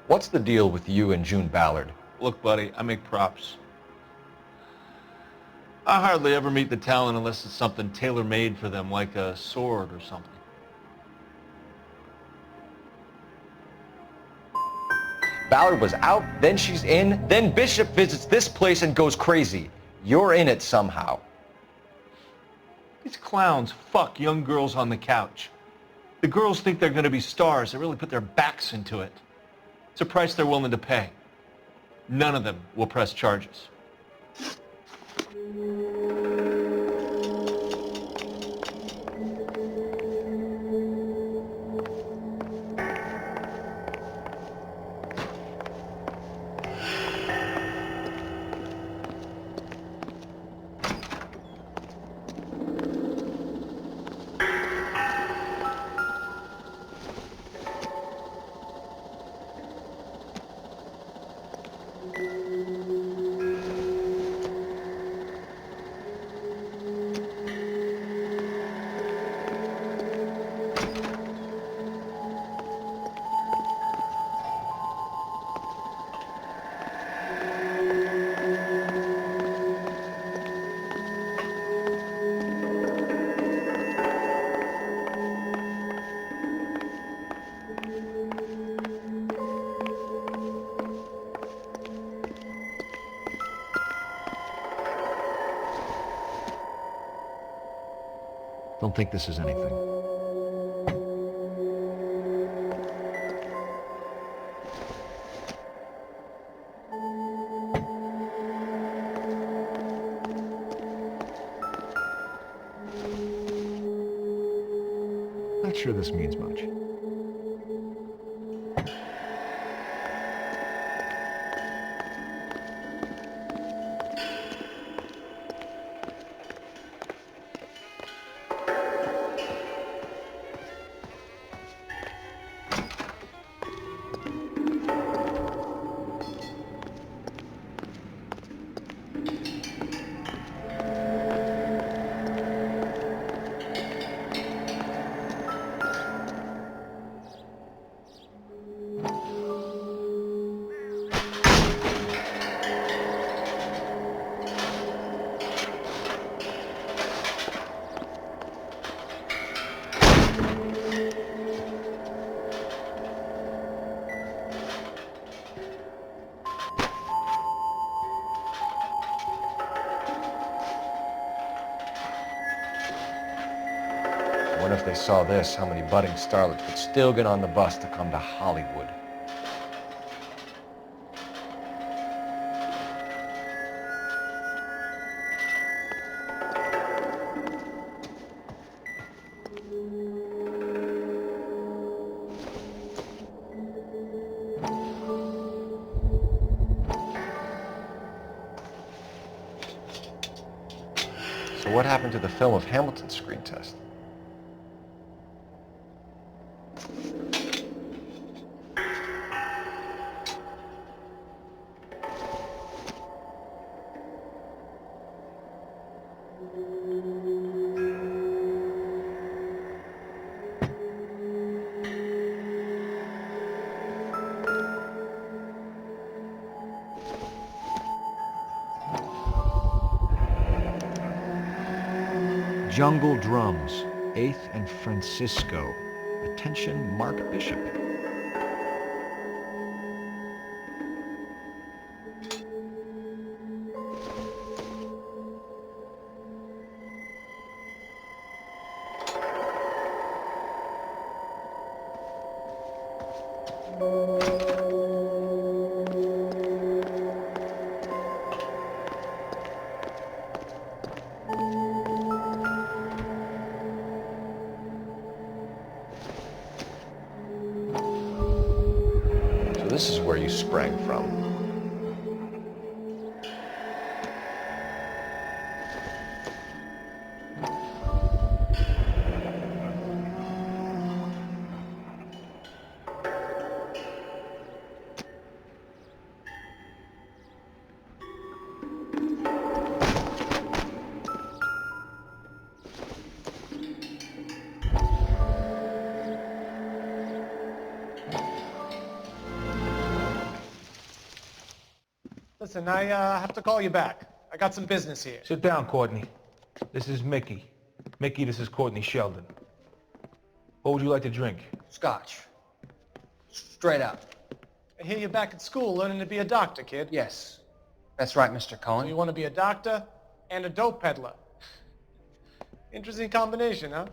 [SPEAKER 1] What's the deal with you and June Ballard?
[SPEAKER 9] Look, buddy, I make props. I hardly ever meet the talent unless it's something tailor-made for them, like a sword or something.
[SPEAKER 1] Ballard was out, then she's in, then Bishop visits this place and goes crazy. You're in it somehow.
[SPEAKER 9] These clowns fuck young girls on the couch. The girls think they're going to be stars. They really put their backs into it. It's a price they're willing to pay. None of them will press charges.
[SPEAKER 14] Don't think this is anything. Not sure this means much.
[SPEAKER 1] I wonder if they saw this, how many budding starlets would still get on the bus to come to Hollywood. So what happened to the film of Hamilton's screen test?
[SPEAKER 14] Jungle Drums, 8th and Francisco. Attention, Mark Bishop.
[SPEAKER 1] So this is where you sprang from.
[SPEAKER 8] Listen, I have to call you back. I got some business here.
[SPEAKER 9] Sit down, Courtney. This is Mickey. Mickey, this is Courtney Sheldon. What would you like to drink?
[SPEAKER 2] Scotch. Straight up.
[SPEAKER 8] I hear you're back at school learning to be a doctor, kid.
[SPEAKER 2] Yes. That's right, Mr.
[SPEAKER 8] So
[SPEAKER 2] Cohen.
[SPEAKER 8] you want to be a doctor and a dope peddler. Interesting combination, huh?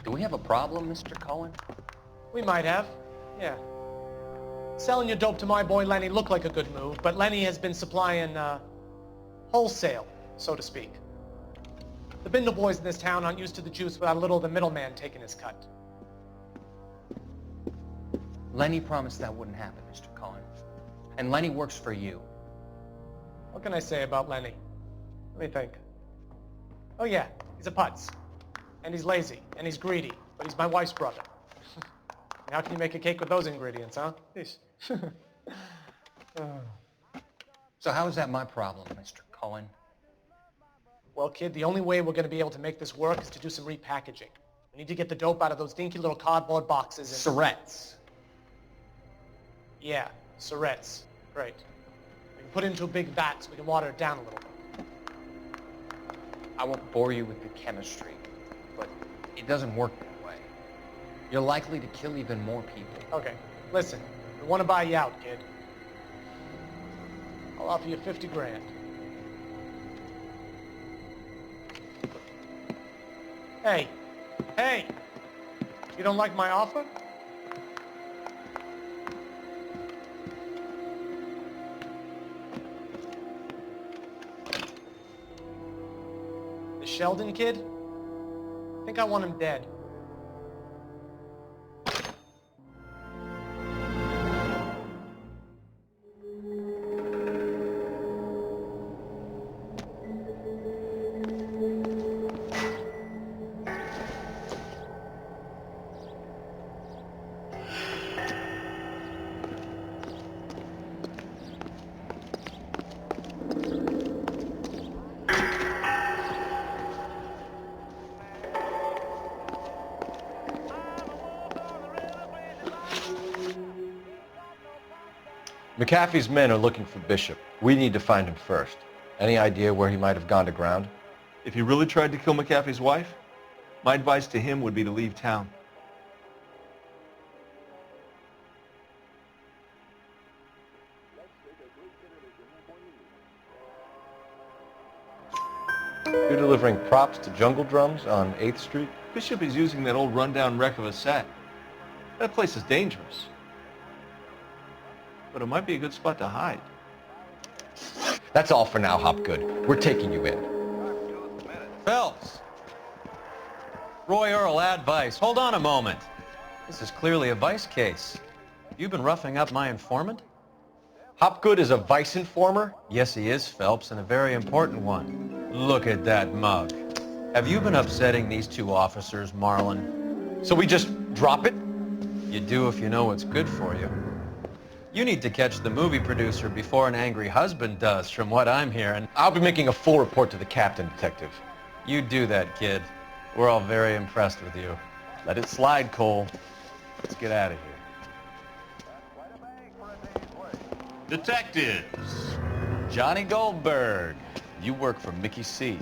[SPEAKER 2] Do we have a problem, Mr. Cohen?
[SPEAKER 8] We might have, yeah. Selling your dope to my boy Lenny looked like a good move, but Lenny has been supplying, wholesale, so to speak. The Bindle boys in this town aren't used to the juice without a little of the middleman taking his cut.
[SPEAKER 2] Lenny promised that wouldn't happen, Mr. Cohen. And Lenny works for you.
[SPEAKER 8] What can I say about Lenny? Let me think. Oh yeah, he's a putz. And he's lazy, and he's greedy, but he's my wife's brother. How can you make a cake with those ingredients, huh?
[SPEAKER 2] So how is that my problem, Mr. Cohen?
[SPEAKER 8] Well, kid, the only way we're going to be able to make this work is to do some repackaging. We need to get the dope out of those dinky little cardboard boxes and...
[SPEAKER 2] Surrettes.
[SPEAKER 8] Yeah, Surrettes. Right. We can put it into a big vat so we can water it down a little bit.
[SPEAKER 2] I won't bore you with the chemistry, but it doesn't work that way. You're likely to kill even more people.
[SPEAKER 8] Okay, listen. We want to buy you out, kid. I'll offer you 50 grand. Hey, hey! You don't like my offer? The Sheldon kid? I think I want him dead.
[SPEAKER 1] McAfee's men are looking for Bishop. We need to find him first. Any idea where he might have gone to ground?
[SPEAKER 9] If he really tried to kill McAfee's wife, my advice to him would be to leave town.
[SPEAKER 1] You're delivering props to Jungle Drums on 8th Street?
[SPEAKER 9] Bishop is using that old rundown wreck of a set. That place is dangerous. But it might be a good spot to hide.
[SPEAKER 1] That's all for now, Hopgood. We're taking you in.
[SPEAKER 22] Phelps! Roy Earl, ad vice. Hold on a moment. This is clearly a vice case. You've been roughing up my informant?
[SPEAKER 1] Hopgood is a vice informer?
[SPEAKER 22] Yes, he is, Phelps, and a very important one. Look at that mug. Have you been upsetting these two officers, Marlon?
[SPEAKER 1] So we just drop it?
[SPEAKER 22] You do if you know what's good for you. You need to catch the movie producer before an angry husband does, from what I'm hearing.
[SPEAKER 1] I'll be making a full report to the captain, Detective.
[SPEAKER 22] You do that, kid. We're all very impressed with you. Let it slide, Cole. Let's get out of here.
[SPEAKER 10] Detectives.
[SPEAKER 22] Johnny Goldberg. You work for Mickey C.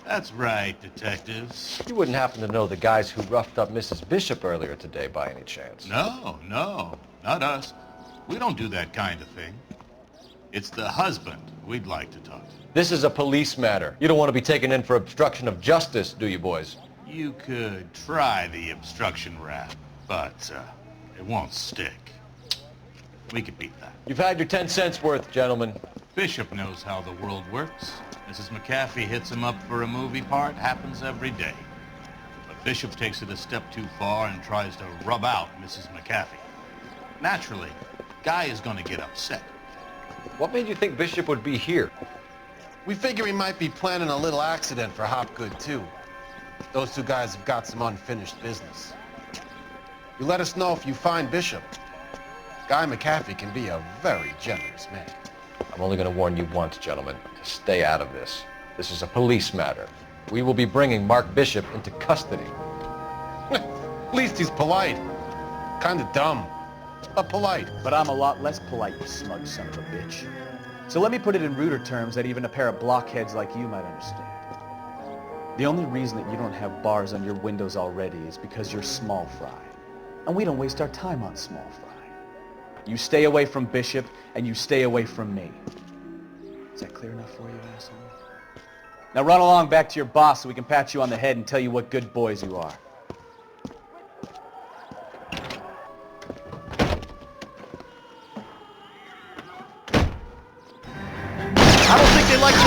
[SPEAKER 10] That's right, detectives.
[SPEAKER 1] You wouldn't happen to know the guys who roughed up Mrs. Bishop earlier today by any chance?
[SPEAKER 10] No, not us. We don't do that kind of thing. It's the husband we'd like to talk to.
[SPEAKER 1] This is a police matter. You don't want to be taken in for obstruction of justice, do you, boys?
[SPEAKER 10] You could try the obstruction rap, but It won't stick. We could beat that.
[SPEAKER 1] You've had your 10 cents worth, gentlemen.
[SPEAKER 10] Bishop knows how the world works. Mrs. McAfee hits him up for a movie part. Happens every day. But Bishop takes it a step too far and tries to rub out Mrs. McAfee. Naturally, Guy is going to get upset.
[SPEAKER 1] What made you think Bishop would be here?
[SPEAKER 7] We figure he might be planning a little accident for Hopgood, too. Those two guys have got some unfinished business. You let us know if you find Bishop. Guy McAfee can be a very generous man.
[SPEAKER 1] I'm only going to warn you once, gentlemen, to stay out of this. This is a police matter. We will be bringing Mark Bishop into custody.
[SPEAKER 7] At least he's polite. Kind of dumb, but polite.
[SPEAKER 16] But I'm a lot less polite, you smug son of a bitch. So let me put it in ruder terms that even a pair of blockheads like you might understand. The only reason that you don't have bars on your windows already is because you're small fry. And we don't waste our time on small fry. You stay away from Bishop, and you stay away from me. Is that clear enough for you, asshole? Now run along back to your boss so we can pat you on the head and tell you what good boys you are.
[SPEAKER 9] I don't think they like you.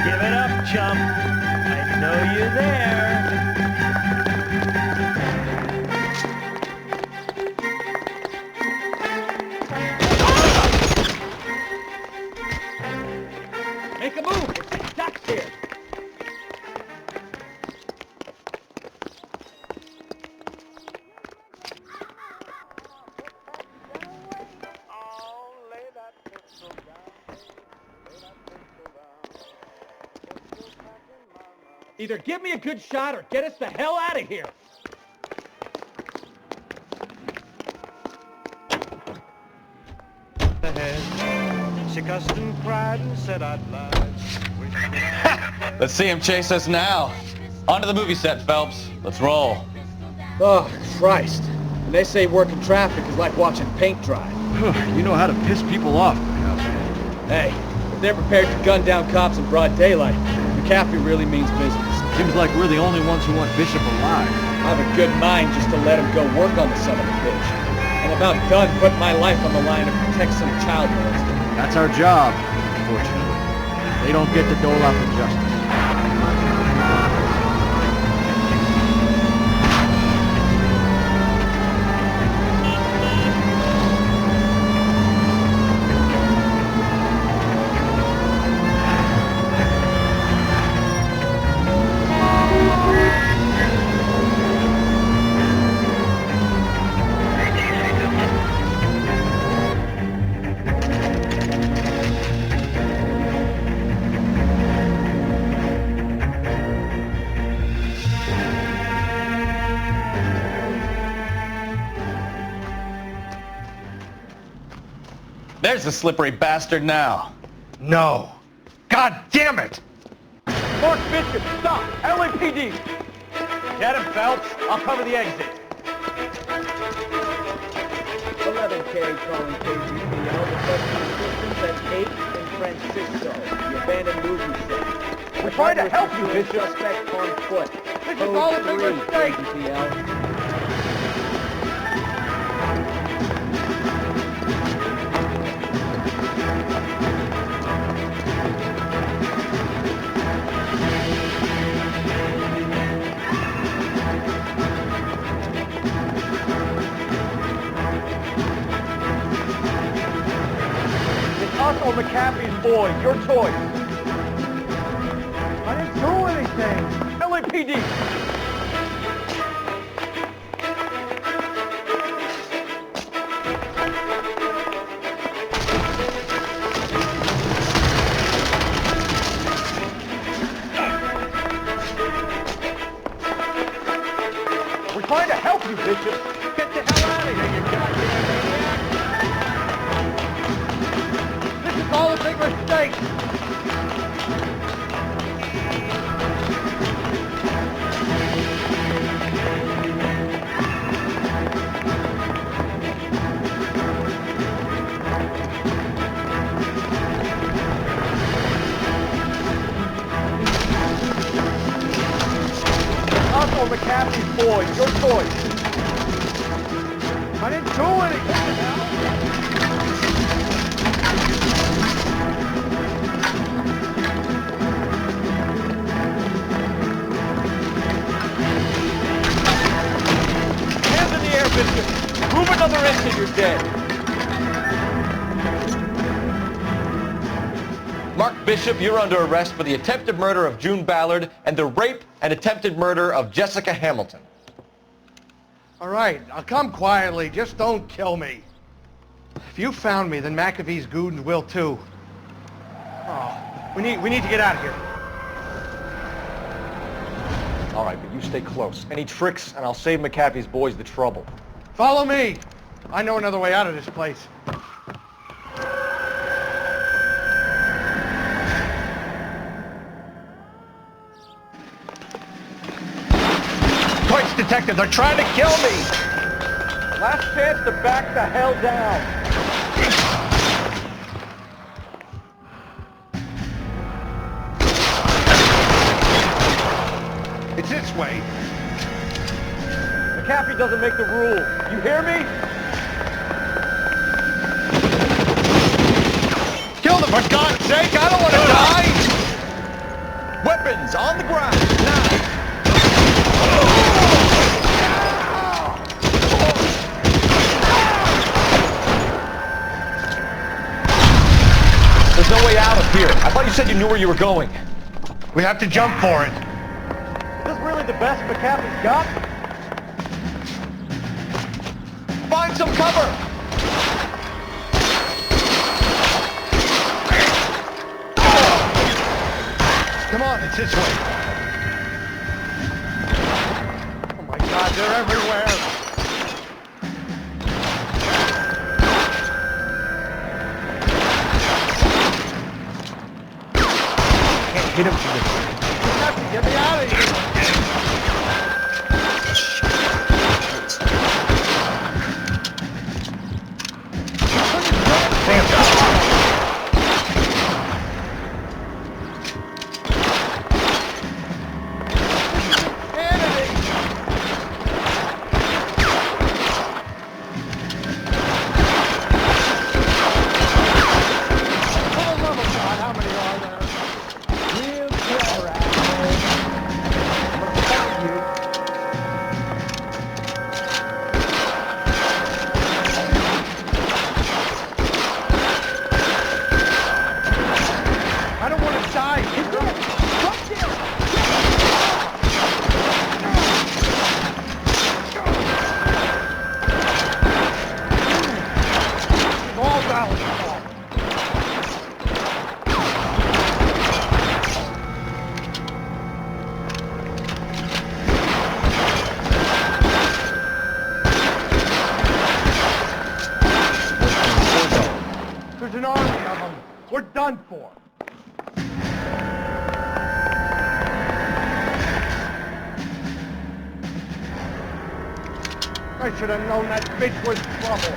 [SPEAKER 3] Give it up, chump. I know you're there. Make a move. It's ducks here. Either give me a good shot or get us the hell out of here.
[SPEAKER 22] She cussed and cried and said I'd lied.
[SPEAKER 5] Let's see him chase us now. Onto the movie set, Phelps. Let's roll.
[SPEAKER 3] Oh, Christ. When they say working traffic is like watching paint dry.
[SPEAKER 14] You know how to piss people off.
[SPEAKER 3] Hey, if they're prepared to gun down cops in broad daylight, McAfee really means business.
[SPEAKER 14] Seems like we're the only ones who want Bishop alive.
[SPEAKER 3] I have a good mind just to let him go work on the son of a bitch. I'm about done putting my life on the line to protect some child molester.
[SPEAKER 14] That's our job, unfortunately. They don't get to dole out the justice.
[SPEAKER 5] There's the slippery bastard now.
[SPEAKER 9] No. God damn it!
[SPEAKER 3] Mark Bishop, stop! LAPD! Get him, Phelps. I'll cover the exit. 11K calling KGPL. Requesting assistance at 8 in Francisco. The abandoned movie set. We're trying to help you, Bishop. Suspect on foot. This is all a big mistake. KGPL. Us or McAfee's boy, your choice. I didn't do anything. LAPD.
[SPEAKER 1] you, Bishop.
[SPEAKER 3] Get the hell out of here, you goddamn maniac! This is all a big mistake!
[SPEAKER 1] Uncle McCaffrey's boys, your choice.
[SPEAKER 3] I didn't do anything, hell!
[SPEAKER 1] Hands in the air, Bishop. Move another inch and you're dead. Mark Bishop, you're under arrest for the attempted murder of June Ballard and the rape and attempted murder of Jessica Hamilton.
[SPEAKER 3] All right, I'll come quietly. Just don't kill me. If you found me, then McAfee's goons will too. Oh, we need to get out of here.
[SPEAKER 1] All right, but you stay close. Any tricks, and I'll save McAfee's boys the trouble.
[SPEAKER 3] Follow me. I know another way out of this place.
[SPEAKER 1] Quick, detective, they're trying to kill me! Last chance to back the hell down.
[SPEAKER 3] It's this way.
[SPEAKER 1] McAfee doesn't make the rules. You hear me?
[SPEAKER 3] Kill them, for God's sake! I don't want to die!
[SPEAKER 1] Weapons on the ground, now! There's no way out of here. I thought you said you knew where you were going.
[SPEAKER 3] We have to jump for it.
[SPEAKER 1] Is this really the best McAfee's got? Find some cover!
[SPEAKER 3] Come on, it's this way. Oh my God, they're everywhere.
[SPEAKER 1] Can't hit him from this way.
[SPEAKER 3] You have to get me out of here. There's an army of them. We're done for. I should have known that bitch was trouble.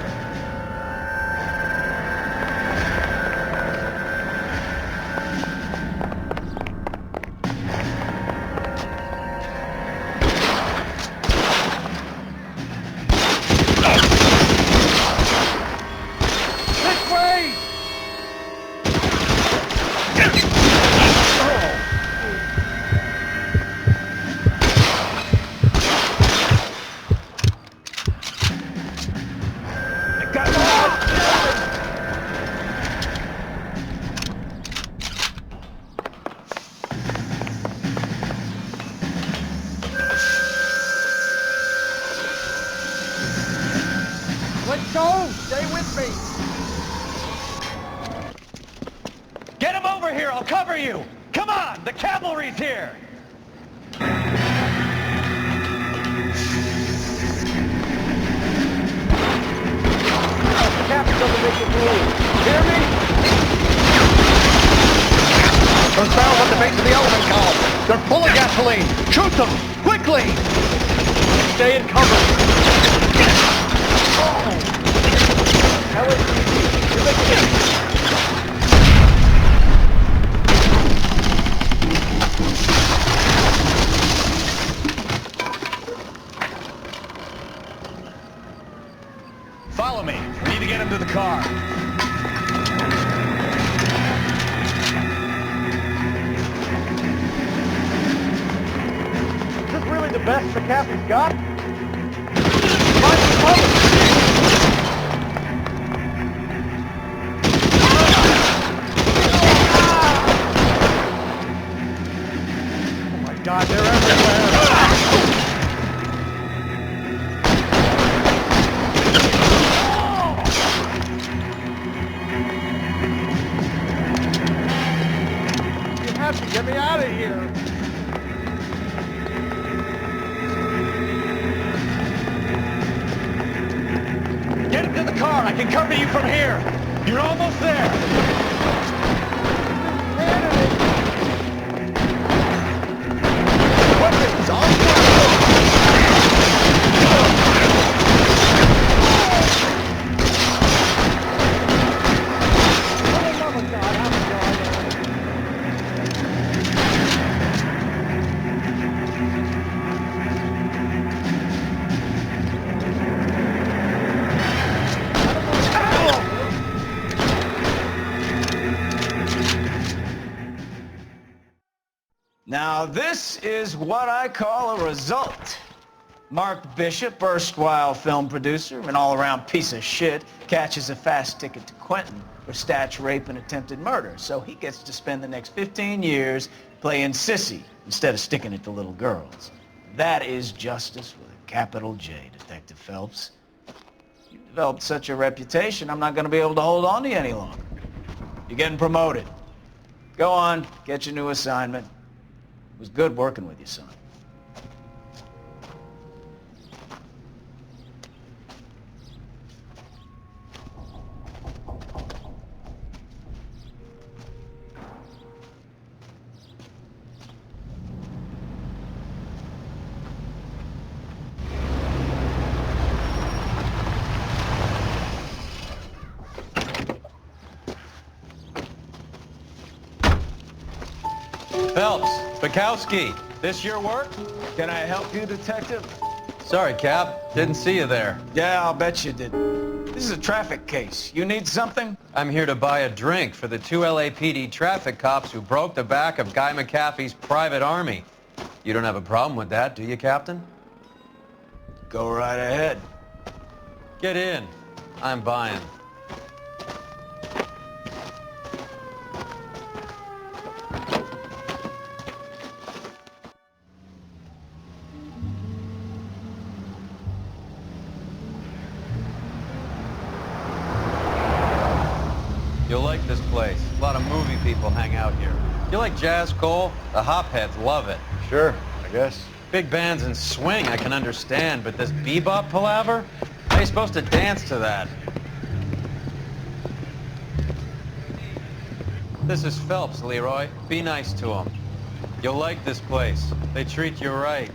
[SPEAKER 3] Let's go! Stay with me!
[SPEAKER 9] Get him over here! I'll cover you! Come on! The cavalry's here!
[SPEAKER 3] McCaffrey doesn't make it move. Hear me?
[SPEAKER 9] Those barrels at the base of the elephant column. They're full of gasoline. Shoot them! Quickly!
[SPEAKER 3] Stay in cover. LAPD, you're making
[SPEAKER 5] Follow me. We need to get him to the car.
[SPEAKER 3] Is this really the best McCaffrey's got? Find some cover! Oh my God, they're everywhere! You have to get me out of here!
[SPEAKER 9] Get him to the car. I can cover you from here. You're almost there. Weapons on
[SPEAKER 15] Now this is what I call a result. Mark Bishop, erstwhile film producer and all-around piece of shit, catches a fast ticket to Quentin for statch rape and attempted murder, so he gets to spend the next 15 years playing sissy instead of sticking it to little girls. That is justice with a capital J, Detective Phelps. You developed such a reputation, I'm not going to be able to hold on to you any longer. You're getting promoted. Go on, get your new assignment. It was good working with you, son.
[SPEAKER 5] Phelps, Bukowski, this your work?
[SPEAKER 15] Can I help you, Detective?
[SPEAKER 5] Sorry, Cap. Didn't see you there.
[SPEAKER 15] Yeah, I'll bet you did. This is a traffic case. You need something?
[SPEAKER 5] I'm here to buy a drink for the 2 LAPD traffic cops who broke the back of Guy McAfee's private army. You don't have a problem with that, do you, Captain?
[SPEAKER 15] Go right ahead.
[SPEAKER 5] Get in. I'm buying. You'll like this place. A lot of movie people hang out here. You like jazz, Cole? The hopheads love it.
[SPEAKER 1] Sure, I guess.
[SPEAKER 5] Big bands and swing I can understand, but this bebop palaver? How are you supposed to dance to that? This is Phelps, Leroy. Be nice to him. You'll like this place. They treat you right.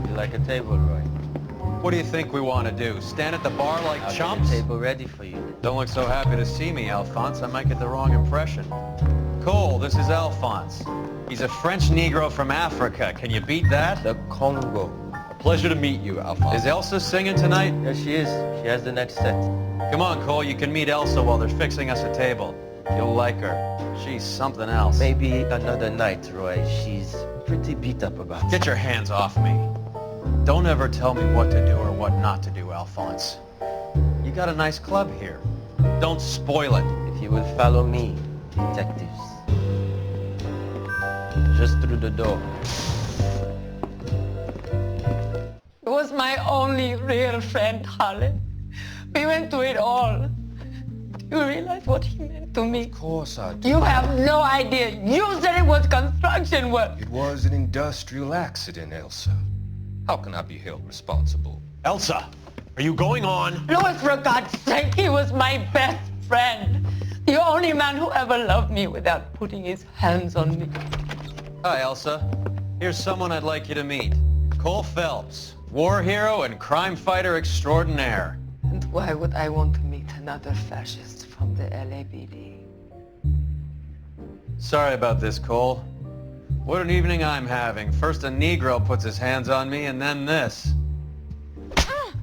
[SPEAKER 19] You like a table, Roy?
[SPEAKER 5] What do you think we want to do? Stand at the bar like
[SPEAKER 19] I'll
[SPEAKER 5] chumps?
[SPEAKER 19] get a table ready for you.
[SPEAKER 5] Don't look so happy to see me, Alphonse. I might get the wrong impression. Cole, this is Alphonse. He's a French Negro from Africa. Can you beat that?
[SPEAKER 19] The Congo.
[SPEAKER 5] A pleasure to meet you, Alphonse. Is Elsa singing tonight?
[SPEAKER 19] Yes, she is. She has the next set.
[SPEAKER 5] Come on, Cole. You can meet Elsa while they're fixing us a table. You'll like her. She's something else.
[SPEAKER 19] Maybe another night, Roy. She's pretty beat up about it.
[SPEAKER 5] Get your hands off me. Don't ever tell me what to do or what not to do, Alphonse. You got a nice club here. Don't spoil it.
[SPEAKER 19] If you will follow me, detectives. Just through the door.
[SPEAKER 21] He was my only real friend, Harlan. We went through it all. Do you realize what he meant to me?
[SPEAKER 23] Of course I do.
[SPEAKER 21] You have no idea. You said it was construction work.
[SPEAKER 23] It was an industrial accident, Elsa. How can I be held responsible?
[SPEAKER 5] Elsa!
[SPEAKER 13] Are you going on?
[SPEAKER 21] Louis, for God's sake, he was my best friend. The only man who ever loved me without putting his hands on me.
[SPEAKER 17] Hi, Elsa. Here's someone I'd like you to meet. Cole Phelps, war hero and crime fighter extraordinaire.
[SPEAKER 21] And why would I want to meet another fascist from the LAPD?
[SPEAKER 17] Sorry about this, Cole. What an evening I'm having. First a Negro puts his hands on me, and then this.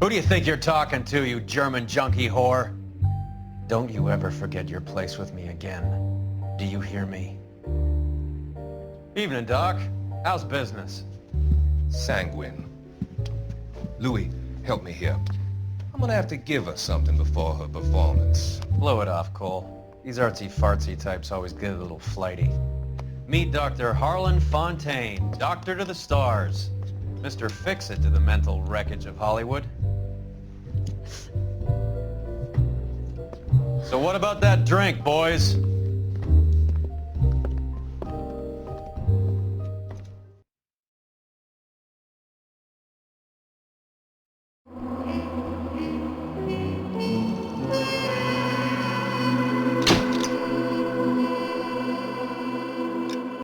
[SPEAKER 17] Who do you think you're talking to, you German junkie whore? Don't you ever forget your place with me again. Do you hear me? Evening, Doc. How's business?
[SPEAKER 23] Sanguine. Louis, help me here. I'm gonna have to give her something before her performance.
[SPEAKER 17] Blow it off, Cole. These artsy-fartsy types always get a little flighty. Meet Dr. Harlan Fontaine, doctor to the stars. Mr. Fix-It to the mental wreckage of Hollywood. So what about that drink, boys?